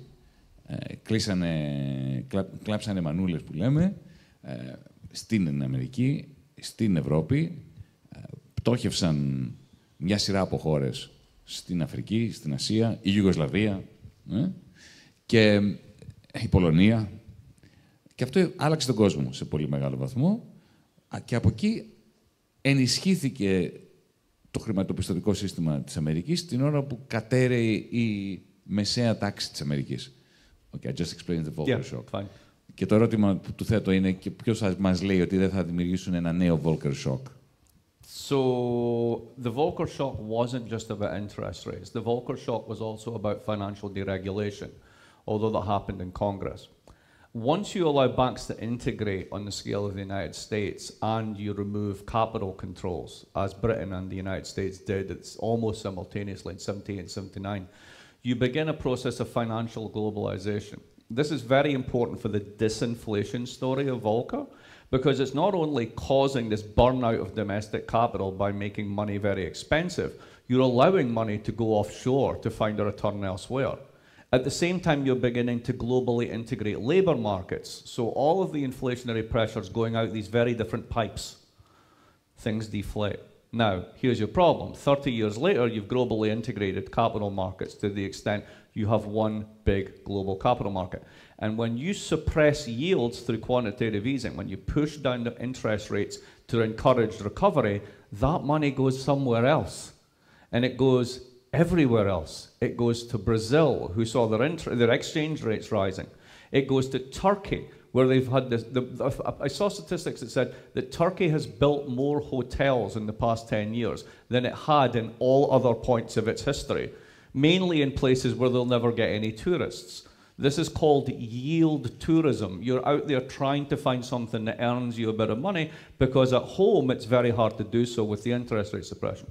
S3: κλάψανε μανούλες που λέμε, στην Αμερική, στην Ευρώπη, πτώχευσαν μια σειρά από χώρες στην Αφρική, στην Ασία, η Ιουγκοσλαβία και η Πολωνία. Και αυτό άλλαξε τον κόσμο σε πολύ μεγάλο βαθμό. Και από εκεί ενισχύθηκε το χρηματοπιστωτικό σύστημα της Αμερικής την ώρα που κατέρεε η μεσαία τάξη της Αμερικής. Okay, I just explained the Volcker shock.
S2: Fine.
S3: Και το ερώτημα που του θέτω είναι και ποιος μας λέει ότι δεν θα δημιουργήσουν ένα νέο Volcker shock.
S2: So the Volcker shock wasn't just about interest rates. The Volcker shock was also about financial deregulation, although that happened in Congress. Once you allow banks to integrate on the scale of the United States and you remove capital controls, as Britain and the United States did, it's almost simultaneously in 78 and 79, you begin a process of financial globalization. This is very important for the disinflation story of Volcker, because it's not only causing this burnout of domestic capital by making money very expensive, you're allowing money to go offshore to find a return elsewhere. At the same time, you're beginning to globally integrate labor markets. So all of the inflationary pressures going out these very different pipes, things deflate. Now, here's your problem. 30 years later, you've globally integrated capital markets to the extent you have one big global capital market. And when you suppress yields through quantitative easing, when you push down the interest rates to encourage recovery, that money goes somewhere else. And it goes everywhere else. It goes to Brazil, who saw their exchange rates rising. It goes to Turkey, where they've had this. I saw statistics that said that Turkey has built more hotels in the past 10 years than it had in all other points of its history, mainly in places where they'll never get any tourists. This is called yield tourism. You're out there trying to find something that earns you a bit of money, because at home it's very hard to do so with the interest rate suppression.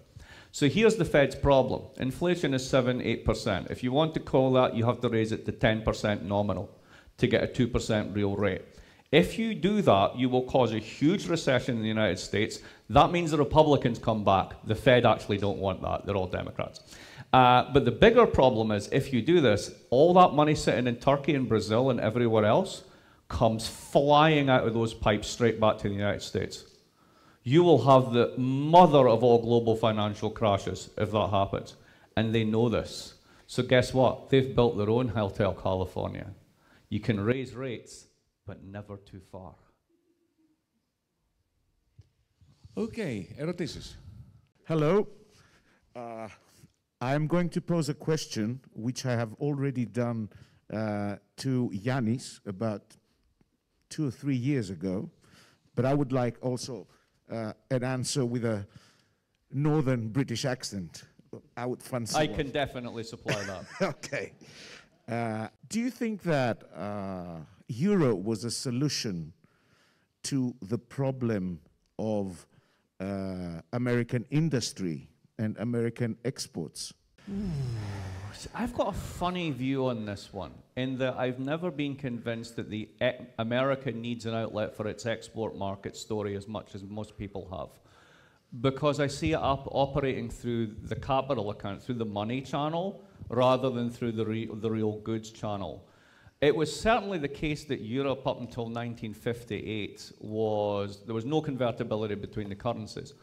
S2: So here's the Fed's problem. Inflation is 7-8%. If you want to call that, you have to raise it to 10% nominal to get a 2% real rate. If you do that, you will cause a huge recession in the United States. That means the Republicans come back. The Fed actually don't want that. They're all Democrats. But the bigger problem is, if you do this, all that money sitting in Turkey and Brazil and everywhere else comes flying out of those pipes straight back to the United States. You will have the mother of all global financial crashes if that happens. And they know this. So guess what? They've built their own Hotel California. You can raise rates, but never too far.
S3: Okay, ερωτήσεις.
S5: Hello. I'm going to pose a question which I have already done to Янис about 2 or 3 years ago, but I would like also an answer with a northern British accent. I would fancy
S2: I can definitely supply that.
S5: Okay. Do you think that euro was a solution to the problem of American industry and American exports?
S2: I've got a funny view on this one, in that I've never been convinced that America needs an outlet for its export market story as much as most people have. Because I see it operating through the capital account, through the money channel, rather than through the real goods channel. It was certainly the case that Europe up until 1958 there was no convertibility between the currencies.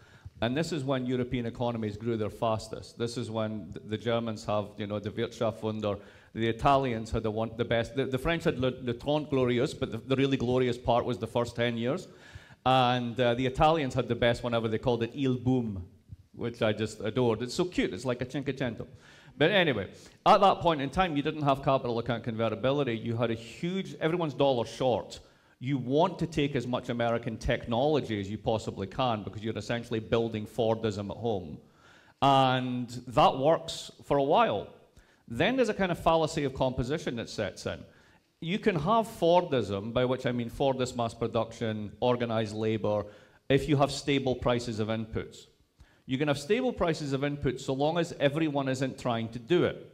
S2: And this is when European economies grew their fastest. This is when the Germans have, you know, the Wirtschaftswunder. The Italians had the best. The French had le Trente Glorieux, but the really glorious part was the first 10 years. And the Italians had the best one ever. They called it Il Boom, which I just adored. It's so cute. It's like a Cinquecento. But anyway, at that point in time, you didn't have capital account convertibility. You had a huge, everyone's dollar short. You want to take as much American technology as you possibly can because you're essentially building Fordism at home. And that works for a while. Then there's a kind of fallacy of composition that sets in. You can have Fordism, by which I mean Fordist mass production, organized labor, if you have stable prices of inputs. You can have stable prices of inputs so long as everyone isn't trying to do it.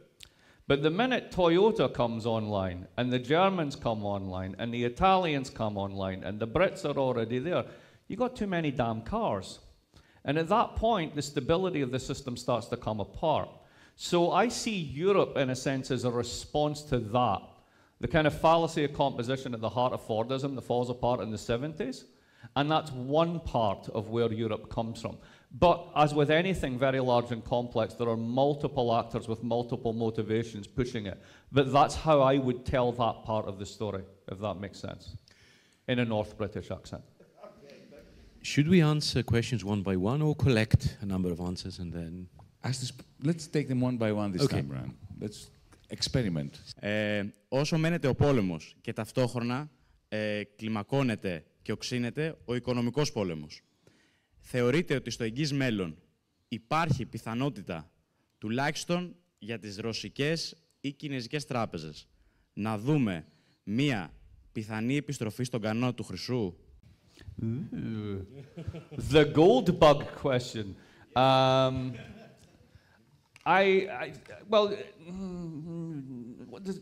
S2: But the minute Toyota comes online, and the Germans come online, and the Italians come online, and the Brits are already there, you've got too many damn cars. And at that point, the stability of the system starts to come apart. So I see Europe, in a sense, as a response to that. The kind of fallacy of composition at the heart of Fordism that falls apart in the 70s. And that's one part of where Europe comes from. But as with anything very large and complex, there are multiple actors with multiple motivations pushing it. But that's how I would tell that part of the story, if that makes sense, in a North British accent.
S1: Should we answer questions one by one or collect a number of answers and then...
S3: Let's take them one by one this time around. Let's experiment.
S6: Όσο μένεται ο πόλεμος και ταυτόχρονα κλιμακώνεται και οξύνεται ο οικονομικός πόλεμος. Θεωρείτε ότι στο εγγύς μέλλον υπάρχει πιθανότητα, τουλάχιστον για τις ρωσικές ή κινεζικές τράπεζες, να δούμε μία πιθανή επιστροφή στον κανόνα του χρυσού?
S2: The gold bug question. Well,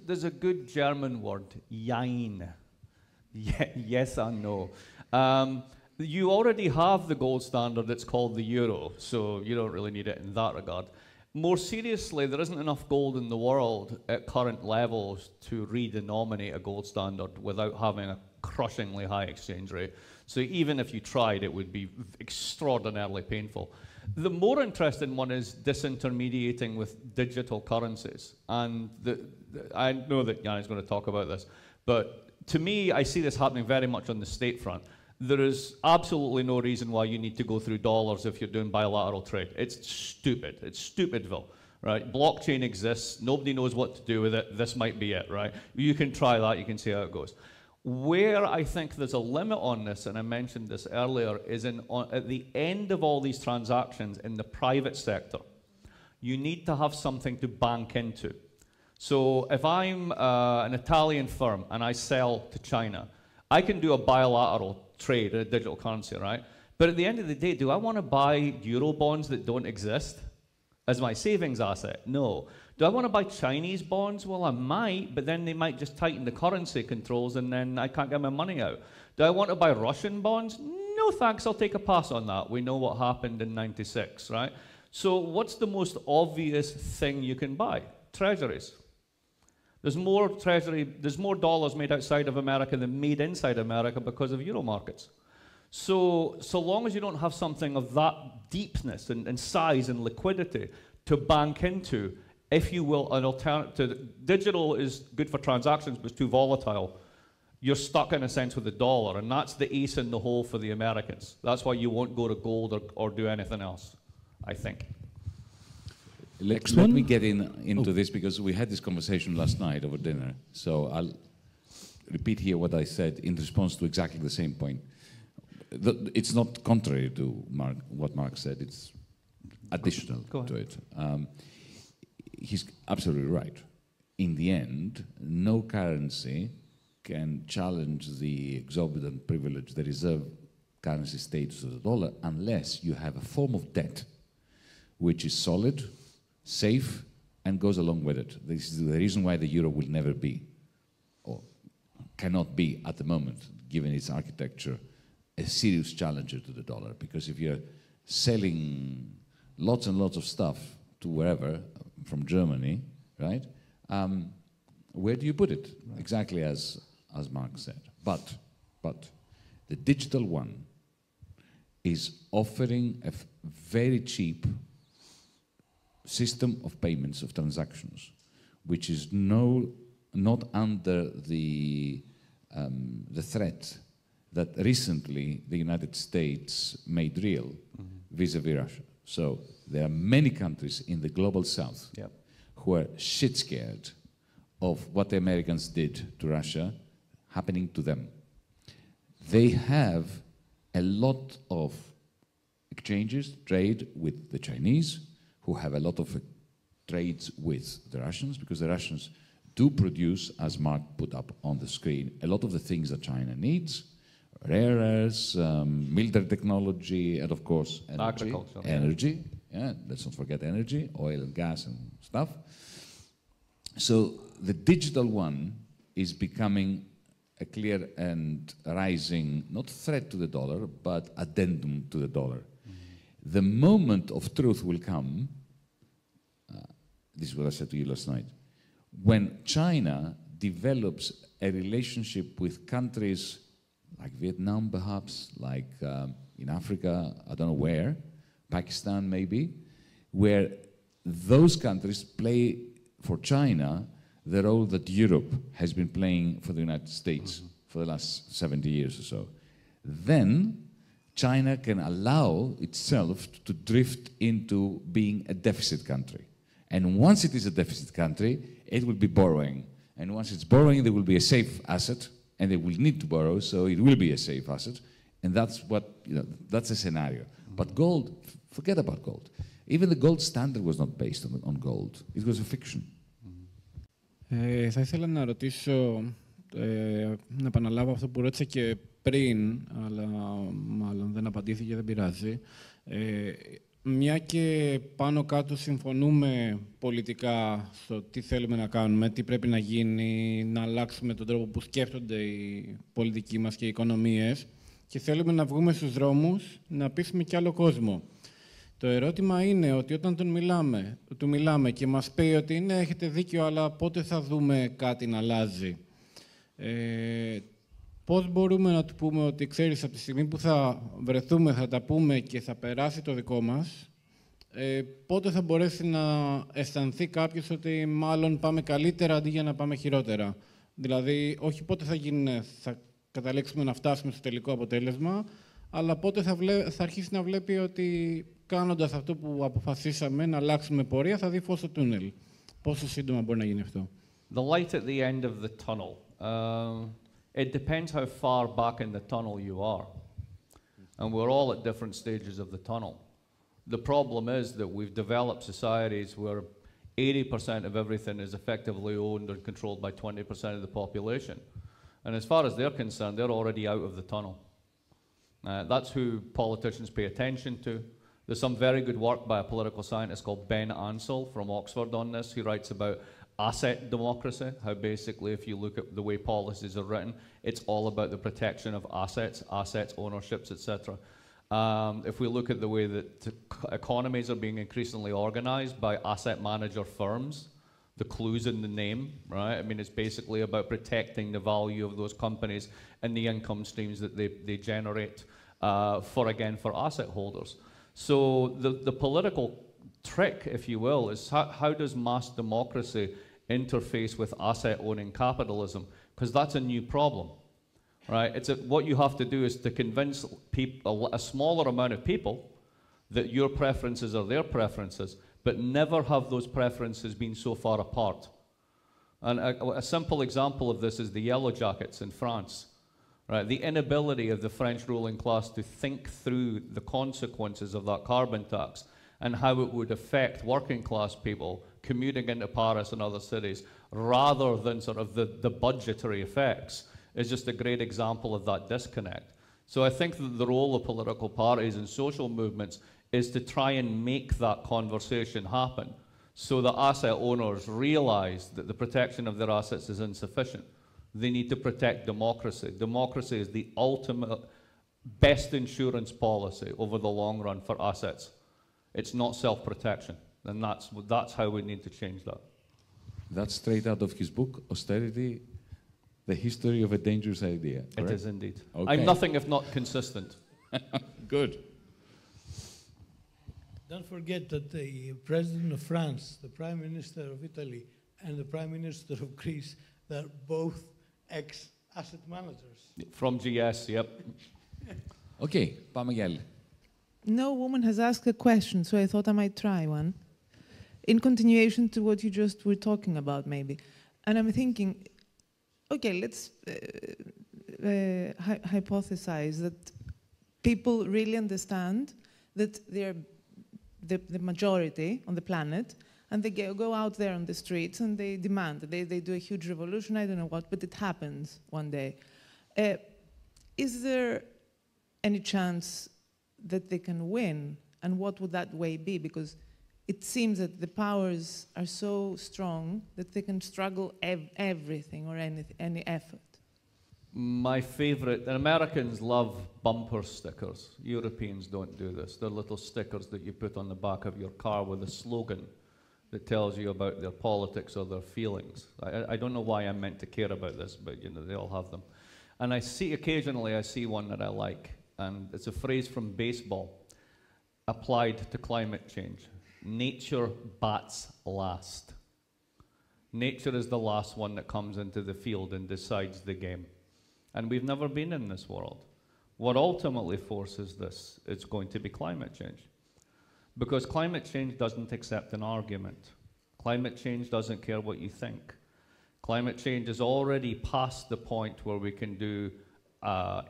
S2: there's a good German word, jein. Yes and no. You already have the gold standard that's called the euro, so you don't really need it in that regard. More seriously, there isn't enough gold in the world at current levels to redenominate a gold standard without having a crushingly high exchange rate. So even if you tried, it would be extraordinarily painful. The more interesting one is disintermediating with digital currencies. And I know that Jan is going to talk about this, but to me, I see this happening very much on the state front. There is absolutely no reason why you need to go through dollars if you're doing bilateral trade. It's stupid. It's stupidville, right? Blockchain exists. Nobody knows what to do with it. This might be it, right? You can try that. You can see how it goes. Where I think there's a limit on this, and I mentioned this earlier, is at the end of all these transactions in the private sector, you need to have something to bank into. So if I'm an Italian firm and I sell to China, I can do a bilateral trade in a digital currency, right? But at the end of the day, do I want to buy euro bonds that don't exist as my savings asset? No. Do I want to buy Chinese bonds? Well, I might, but then they might just tighten the currency controls and then I can't get my money out. Do I want to buy Russian bonds? No thanks, I'll take a pass on that. We know what happened in '96, right? So what's the most obvious thing you can buy? Treasuries. There's more dollars made outside of America than made inside America because of Euro markets. So long as you don't have something of that deepness and size and liquidity to bank into, if you will, an alternative. Digital is good for transactions, but it's too volatile. You're stuck in a sense with the dollar, and that's the ace in the hole for the Americans. That's why you won't go to gold or do anything else, I think.
S3: Let me get into this, because we had this conversation last night over dinner. So I'll repeat here what I said in response to exactly the same point. It's not contrary to what Mark said, it's additional to it. He's absolutely right. In the end, no currency can challenge the exorbitant privilege, the reserve currency status of the dollar, unless you have a form of debt which is solid, safe, and goes along with it. This is the reason why the euro will never be, or cannot be at the moment, given its architecture, a serious challenger to the dollar. Because if you're selling lots and lots of stuff to wherever, from Germany, right? Where do you put it? Right. Exactly as Mark said. But the digital one is offering a very cheap system of payments, of transactions, which is not under the threat that recently the United States made real vis-a-vis Russia. So there are many countries in the global south who are shit scared of what the Americans did to Russia happening to them. They have a lot of exchanges, trade with the Chinese, who have a lot of trades with the Russians, because the Russians do produce, as Mark put up on the screen, a lot of the things that China needs: rare earths, military technology, and of course energy. Yeah, let's not forget energy, oil and gas and stuff. So the digital one is becoming a clear and rising, not threat to the dollar, but addendum to the dollar. The moment of truth will come, this is what I said to you last night, when China develops a relationship with countries like Vietnam, perhaps, like in Africa, I don't know where, Pakistan maybe, where those countries play for China the role that Europe has been playing for the United States for the last 70 years or so. Then China can allow itself to drift into being a deficit country. And once it is a deficit country, it will be borrowing. And once it's borrowing, there will be a safe asset, and they will need to borrow, so it will be a safe asset. And that's what, that's a scenario. But gold, forget about gold. Even the gold standard was not based on gold. It was a fiction.
S7: Θα ήθελα να ρωτήσω, να επαναλάβω αυτό που ρώτησα και πριν, αλλά μάλλον δεν απαντήθηκε, δεν πειράζει. Μια και πάνω κάτω συμφωνούμε πολιτικά στο τι θέλουμε να κάνουμε, τι πρέπει να γίνει, να αλλάξουμε τον τρόπο που σκέφτονται οι πολιτικοί μας και οι οικονομίες, και θέλουμε να βγούμε στους δρόμους, να πείσουμε κι άλλο κόσμο. Το ερώτημα είναι ότι όταν του μιλάμε και μας πει ότι ναι, έχετε δίκιο, αλλά πότε θα δούμε κάτι να αλλάζει. Πώς μπορούμε να του πούμε ότι, ξέρεις, από τη στιγμή που θα βρεθούμε, θα τα πούμε και θα περάσει το δικό μας, πότε θα μπορέσει να αισθανθεί κάποιος ότι μάλλον πάμε καλύτερα αντί για να πάμε χειρότερα. Δηλαδή, όχι πότε θα καταλήξουμε να φτάσουμε στο τελικό αποτέλεσμα, αλλά πότε θα αρχίσει να βλέπει ότι κάνοντας αυτό που αποφασίσαμε, να αλλάξουμε πορεία, θα δει φως στο τούνελ. Πόσο σύντομα μπορεί να γίνει αυτό?
S2: The light at the end of the tunnel. It depends how far back in the tunnel you are. And we're all at different stages of the tunnel. The problem is that we've developed societies where 80% of everything is effectively owned and controlled by 20% of the population. And as far as they're concerned, they're already out of the tunnel. That's who politicians pay attention to. There's some very good work by a political scientist called Ben Ansell from Oxford on this. He writes about asset democracy, how basically if you look at the way policies are written, it's all about the protection of assets, ownerships, etc. If we look at the way that economies are being increasingly organized by asset manager firms, the clue's in the name, right? I mean, it's basically about protecting the value of those companies and the income streams that they generate for asset holders. So the political trick, if you will, is how does mass democracy interface with asset owning capitalism? Because that's a new problem, right? What you have to do is to convince a smaller amount of people that your preferences are their preferences, but never have those preferences been so far apart. And a simple example of this is the Yellow Jackets in France. Right, the inability of the French ruling class to think through the consequences of that carbon tax and how it would affect working class people commuting into Paris and other cities, rather than sort of the budgetary effects, is just a great example of that disconnect. So I think that the role of political parties and social movements is to try and make that conversation happen so that asset owners realize that the protection of their assets is insufficient. They need to protect democracy. Democracy is the ultimate best insurance policy over the long run for assets. It's not self-protection, and that's how we need to change that.
S3: That's straight out of his book, Austerity, The History of a Dangerous Idea. Correct?
S2: It is indeed.
S3: Okay.
S2: I'm nothing if not consistent.
S3: Good.
S4: Don't forget that the President of France, the Prime Minister of Italy, and the Prime Minister of Greece, they're both ex-asset managers.
S2: From GS, yep.
S3: Okay, πάμε για άλλη.
S8: No woman has asked a question, so I thought I might try one. In continuation to what you just were talking about, maybe. And I'm thinking, okay, let's hypothesize that people really understand that they're the majority on the planet, and they go out there on the streets and they demand, they do a huge revolution, I don't know what, but it happens one day. Is there any chance that they can win, and what would that way be? Because it seems that the powers are so strong that they can struggle everything or any effort.
S2: My favorite, and Americans love bumper stickers. Europeans don't do this. They're little stickers that you put on the back of your car with a slogan that tells you about their politics or their feelings. I don't know why I'm meant to care about this, but you know, they all have them. And occasionally I see one that I like, and it's a phrase from baseball applied to climate change. Nature bats last. Nature is the last one that comes into the field and decides the game. And we've never been in this world. What ultimately forces this is going to be climate change. Because climate change doesn't accept an argument. Climate change doesn't care what you think. Climate change is already past the point where we can do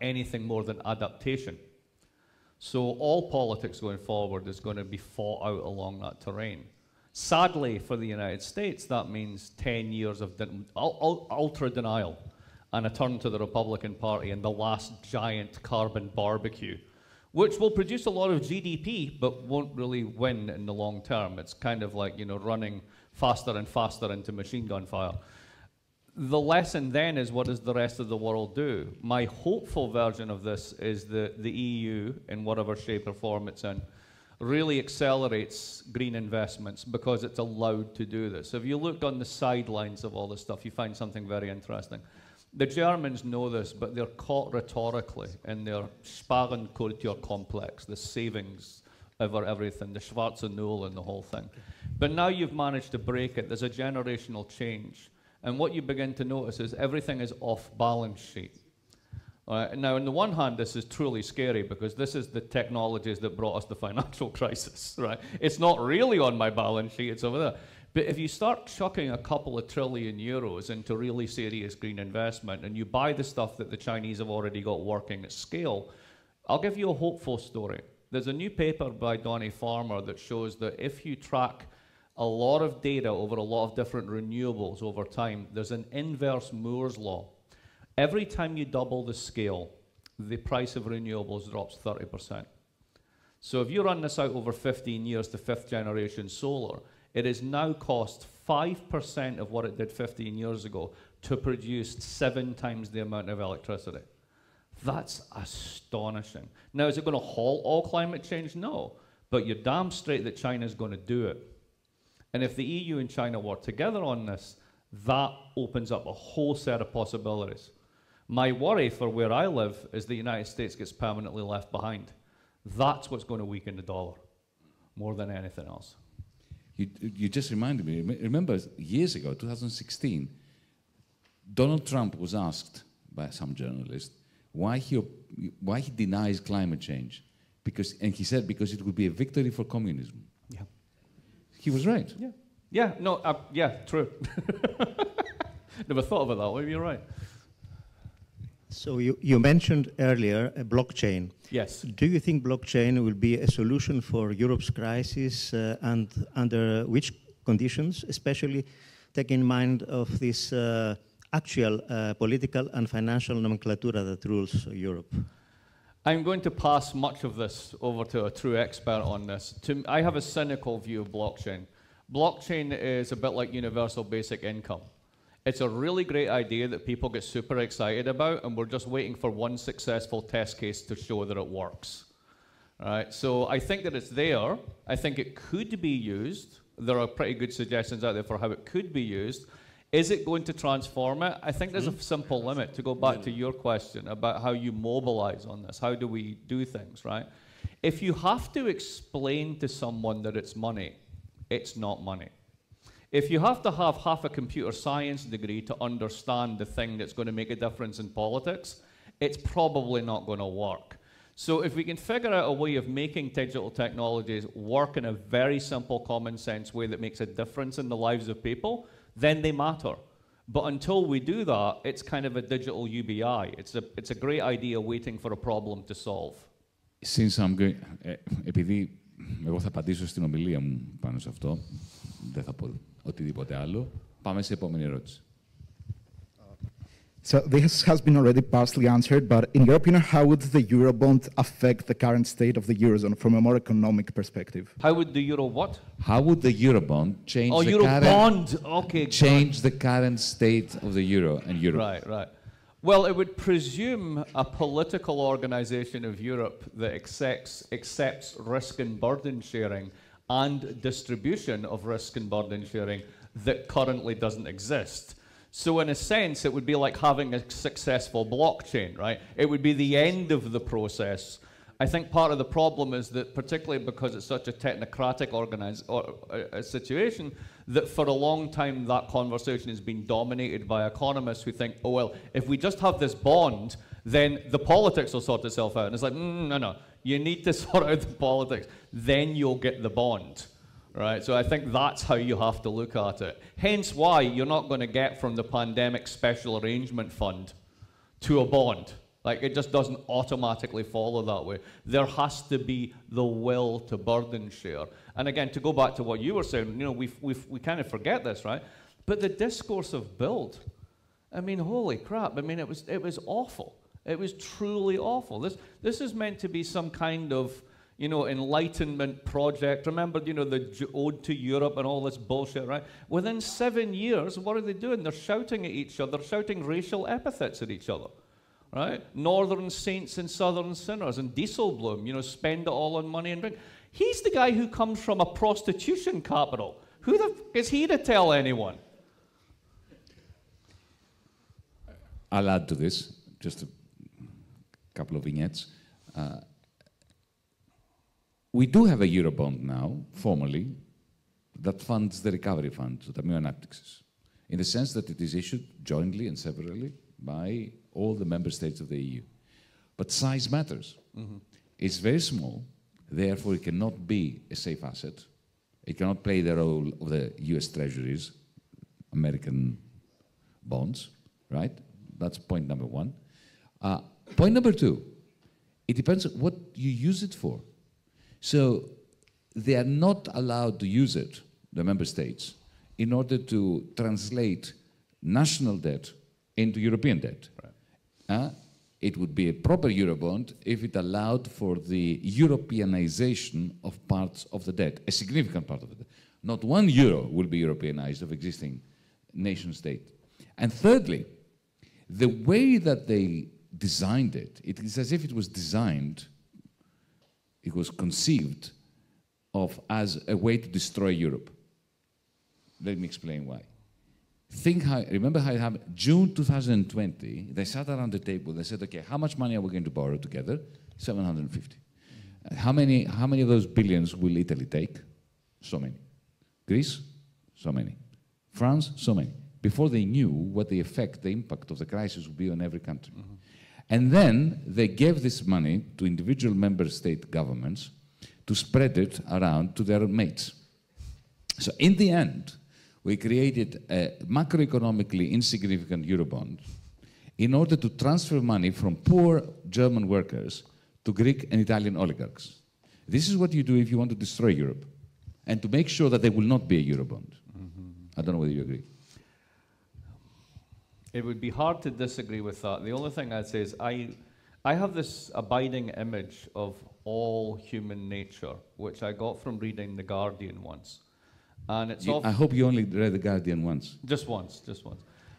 S2: anything more than adaptation. So all politics going forward is going to be fought out along that terrain. Sadly for the United States, that means 10 years of ultra denial and a turn to the Republican Party and the last giant carbon barbecue, which will produce a lot of GDP, but won't really win in the long term. It's kind of like, you know, running faster and faster into machine gun fire. The lesson then is, what does the rest of the world do? My hopeful version of this is that the EU, in whatever shape or form it's in, really accelerates green investments because it's allowed to do this. If you look on the sidelines of all this stuff, you find something very interesting. The Germans know this, but they're caught rhetorically in their Sparenkultur complex, the savings over everything, the Schwarze Null and the whole thing. But now you've managed to break it. There's a generational change. And what you begin to notice is everything is off balance sheet. Now, on the one hand, this is truly scary because this is the technologies that brought us the financial crisis, right? It's not really on my balance sheet, it's over there. But if you start chucking a couple of trillion euros into really serious green investment and you buy the stuff that the Chinese have already got working at scale, I'll give you a hopeful story. There's a new paper by Donny Farmer that shows that if you track a lot of data over a lot of different renewables over time, there's an inverse Moore's law. Every time you double the scale, the price of renewables drops 30%. So if you run this out over 15 years to fifth generation solar, it has now cost 5% of what it did 15 years ago to produce 7 times the amount of electricity. That's astonishing. Now, is it going to halt all climate change? No. But you're damn straight that China's going to do it. And if the EU and China work together on this, that opens up a whole set of possibilities. My worry for where I live is the United States gets permanently left behind. That's what's going to weaken the dollar more than anything else.
S3: You just reminded me. Remember, years ago, 2016, Donald Trump was asked by some journalist why he denies climate change. And he said because it would be a victory for communism.
S2: Yeah.
S3: He was right.
S2: Yeah. Yeah, no, yeah, true. Never thought of it that way, you're right.
S9: So you mentioned earlier a blockchain.
S2: Yes.
S9: Do you think blockchain will be a solution for Europe's crisis and under which conditions, especially taking in mind of this actual political and financial nomenclatura that rules Europe?
S2: I'm going to pass much of this over to a true expert on this. I have a cynical view of blockchain. Blockchain is a bit like universal basic income. It's a really great idea that people get super excited about, and we're just waiting for one successful test case to show that it works. Right? So I think that it's there. I think it could be used. There are pretty good suggestions out there for how it could be used. Is it going to transform it? I think there's a simple limit, to go back to your question about how you mobilize on this. How do we do things, right? If you have to explain to someone that it's money, it's not money. If you have to have half a computer science degree to understand the thing that's going to make a difference in politics, it's probably not going to work. So if we can figure out a way of making digital technologies work in a very simple, common sense way that makes a difference in the lives of people, then they matter. But until we do that, it's kind of a digital UBI. It's a great idea waiting for a problem to solve.
S3: Since I'm going, επειδή εγώ θα απαντήσω στην ομιλία μου πάνω σε αυτό, δεν θα πω οτιδήποτε άλλο, πάμε σε επόμενη ερώτηση.
S10: So this has been already partially answered, but in your opinion, how would the Eurobond affect the current state of the Eurozone from a more economic perspective?
S2: How would the Euro what?
S3: How would the Eurobond change the current state of the Euro and Europe?
S2: Right, right. Well, it would presume a political organization of Europe that accepts risk and burden sharing and distribution of risk and burden sharing that currently doesn't exist. So in a sense, it would be like having a successful blockchain, right? It would be the end of the process. I think part of the problem is that, particularly because it's such a technocratic situation, that for a long time that conversation has been dominated by economists who think, oh, well, if we just have this bond, then the politics will sort itself out. And it's like, no, you need to sort out the politics, then you'll get the bond. Right, so I think that's how you have to look at it. Hence why you're not going to get from the pandemic special arrangement fund to a bond. Like, it just doesn't automatically follow that way. There has to be the will to burden share. And again, to go back to what you were saying, you know, we kind of forget this, right? But the discourse of build, I mean, holy crap! I mean, it was awful. It was truly awful. This is meant to be some kind of, you know, enlightenment project. Remember, you know, the Ode to Europe and all this bullshit, right? Within 7 years, what are they doing? They're shouting at each other, shouting racial epithets at each other, right? Northern saints and southern sinners, and Dieselblum, you know, spend it all on money and drink. He's the guy who comes from a prostitution capital. Who the f is he to tell anyone?
S3: I'll add to this, just a couple of vignettes. We do have a Eurobond now, formally, that funds the recovery fund, το Ταμείο Ανάπτυξης, in the sense that it is issued jointly and severally by all the member states of the EU. But size matters. Mm-hmm. It's very small, therefore it cannot be a safe asset. It cannot play the role of the US Treasuries, American bonds, right? That's point number one. Point number two, it depends on what you use it for. So they are not allowed to use it, the member states, in order to translate national debt into European debt. Right. It would be a proper Eurobond if it allowed for the Europeanization of parts of the debt, a significant part of the debt. Not 1 euro will be Europeanized of existing nation state. And thirdly, the way that they designed it, it is as if it was designed, it was conceived of as a way to destroy Europe. Let me explain why. Remember how it happened? June 2020, they sat around the table, they said, okay, how much money are we going to borrow together? 750. How many of those billions will Italy take? So many. Greece? So many. France? So many. Before they knew what the effect, the impact of the crisis would be on every country. Mm-hmm. And then they gave this money to individual member state governments to spread it around to their mates. So in the end, we created a macroeconomically insignificant Eurobond in order to transfer money from poor German workers to Greek and Italian oligarchs. This is what you do if you want to destroy Europe, and to make sure that there will not be a Eurobond. Mm-hmm. I don't know whether you agree.
S2: It would be hard to disagree with that. The only thing I'd say is I have this abiding image of all human nature, which I got from reading The Guardian once. And it's
S3: I hope you only read The Guardian once.
S2: Just once.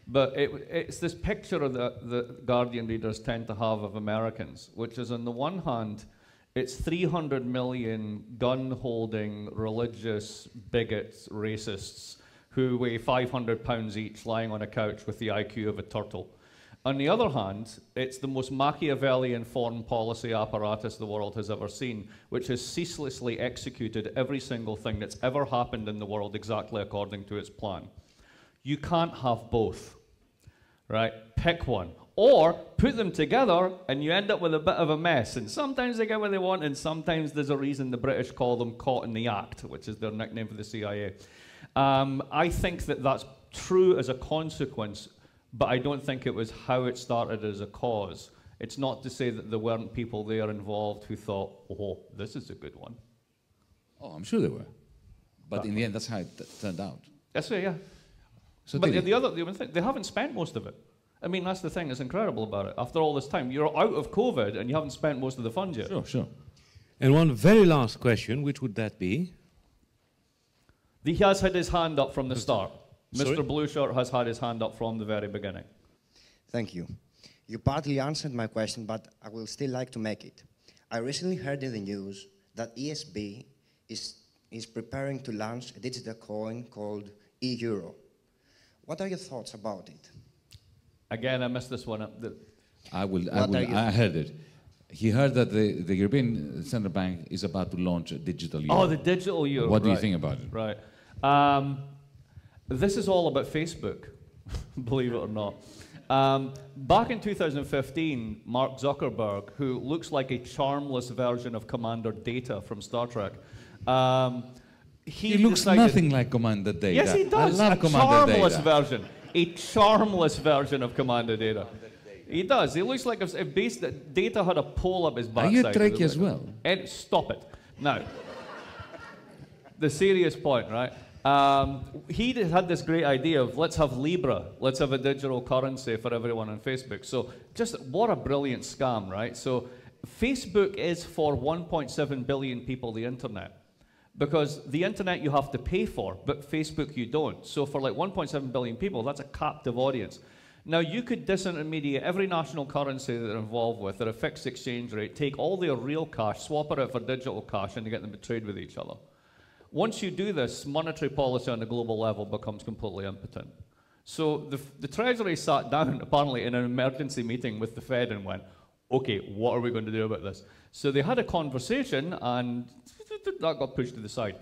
S2: But it's this picture that the Guardian readers tend to have of Americans, which is on the one hand, it's 300 million gun-holding, religious, bigots, racists, who weigh 500 pounds each lying on a couch with the IQ of a turtle. On the other hand, it's the most Machiavellian foreign policy apparatus the world has ever seen, which has ceaselessly executed every single thing that's ever happened in the world exactly according to its plan. You can't have both, right? Pick one. Or put them together and you end up with a bit of a mess. And sometimes they get what they want, and sometimes there's a reason the British call them caught in the act, which is their nickname for the CIA. I think that that's true as a consequence, but I don't think it was how it started as a cause. It's not to say that there weren't people there involved who thought, oh, this is a good one.
S3: Oh, I'm sure there were. But in the end, that's how it turned out.
S2: That's it, yeah.
S3: So
S2: but the other thing, they haven't spent most of it. I mean, that's the thing that's incredible about it. After all this time, you're out of COVID and you haven't spent most of the funds yet.
S3: Sure.
S1: And one very last question, which would that be?
S2: He has had his hand up from the start.
S1: Sorry?
S2: Mr. Blueshirt has had his hand up from the very beginning.
S11: Thank you. You partly answered my question, but I will still like to make it. I recently heard in the news that ESB is preparing to launch a digital coin called e-euro. What are your thoughts about it?
S2: Again, I missed this one.
S3: I heard it. He heard that the European Central Bank is about to launch a digital euro.
S2: Oh, the digital euro.
S3: What do you think about it?
S2: Right. This is all about Facebook, believe it or not. Back in 2015, Mark Zuckerberg, who looks like a charmless version of Commander Data from Star Trek,
S3: he looks nothing like Commander Data.
S2: Yes, he does.
S3: I love Commander
S2: charmless
S3: Data.
S2: version. A charmless version of Commander Data. He does. He looks like if Data had a pole up his backside.
S3: Are you a Trekkie as well?
S2: And stop it. Now, the serious point, right? He had this great idea of let's have Libra, let's have a digital currency for everyone on Facebook. So just what a brilliant scam, right? So Facebook is for 1.7 billion people the internet. Because the internet you have to pay for, but Facebook you don't. So for like 1.7 billion people, that's a captive audience. Now you could disintermediate every national currency that they're involved with at a fixed exchange rate, take all their real cash, swap it out for digital cash, and to get them to trade with each other. Once you do this, monetary policy on a global level becomes completely impotent. So the Treasury sat down, apparently, in an emergency meeting with the Fed and went, okay, what are we going to do about this? So they had a conversation, and that got pushed to the side.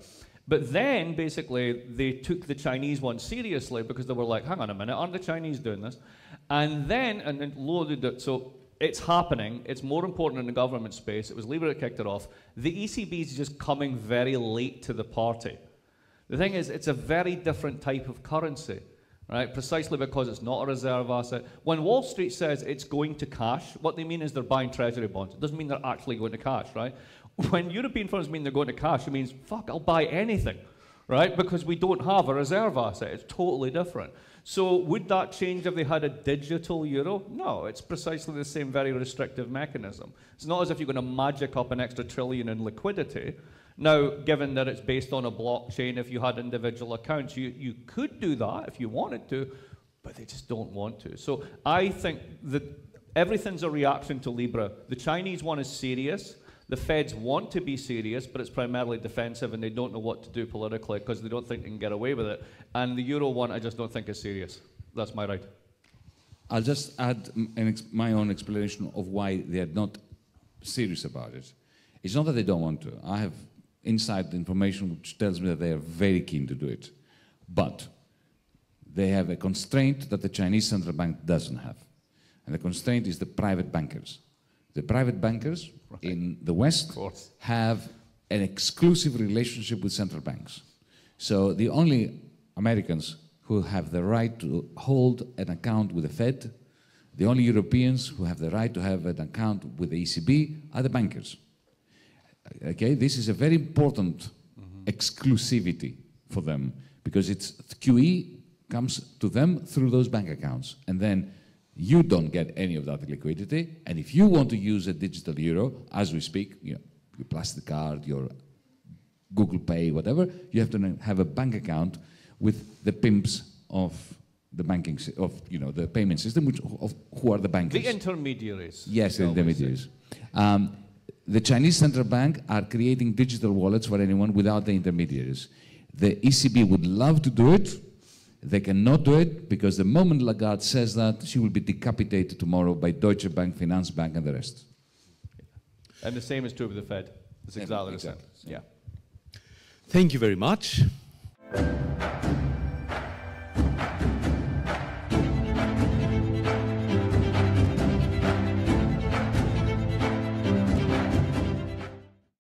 S2: But then, basically, they took the Chinese one seriously because they were like, hang on a minute, aren't the Chinese doing this? And then loaded it. So it's happening. It's more important in the government space. It was Libra that kicked it off. The ECB is just coming very late to the party. The thing is, it's a very different type of currency, right? Precisely because it's not a reserve asset. When Wall Street says it's going to cash, what they mean is they're buying treasury bonds. It doesn't mean they're actually going to cash, right? When European firms mean they're going to cash, it means, fuck, I'll buy anything, right? Because we don't have a reserve asset. It's totally different. So would that change if they had a digital euro? No, it's precisely the same very restrictive mechanism. It's not as if you're going to magic up an extra trillion in liquidity. Now, given that it's based on a blockchain, if you had individual accounts, you could do that if you wanted to, but they just don't want to. So I think that everything's a reaction to Libra. The Chinese one is serious. The Feds want to be serious, but it's primarily defensive, and they don't know what to do politically because they don't think they can get away with it. And the Euro one, I just don't think is serious. That's my right.
S3: I'll just add my own explanation of why they are not serious about it. It's not that they don't want to. I have inside information which tells me that they are very keen to do it. But they have a constraint that the Chinese central bank doesn't have. And the constraint is the private bankers. The private bankers in the West have an exclusive relationship with central banks. So the only Americans who have the right to hold an account with the Fed, the only Europeans who have the right to have an account with the ECB are the bankers. Okay, this is a very important exclusivity for them because it's QE comes to them through those bank accounts. And then you don't get any of that liquidity. And if you want to use a digital euro, as we speak, your plastic card, your Google Pay, whatever, you have to have a bank account with the pimps of the banking, the payment system, who are the bankers.
S2: The intermediaries.
S3: Yes, the intermediaries. The Chinese central bank are creating digital wallets for anyone without the intermediaries. The ECB would love to do it. They cannot do it because the moment Lagarde says that, she will be decapitated tomorrow by Deutsche Bank, Finanzbank, and the rest.
S2: And the same is true with the Fed. It's exactly the same. Yeah.
S1: Thank you very much.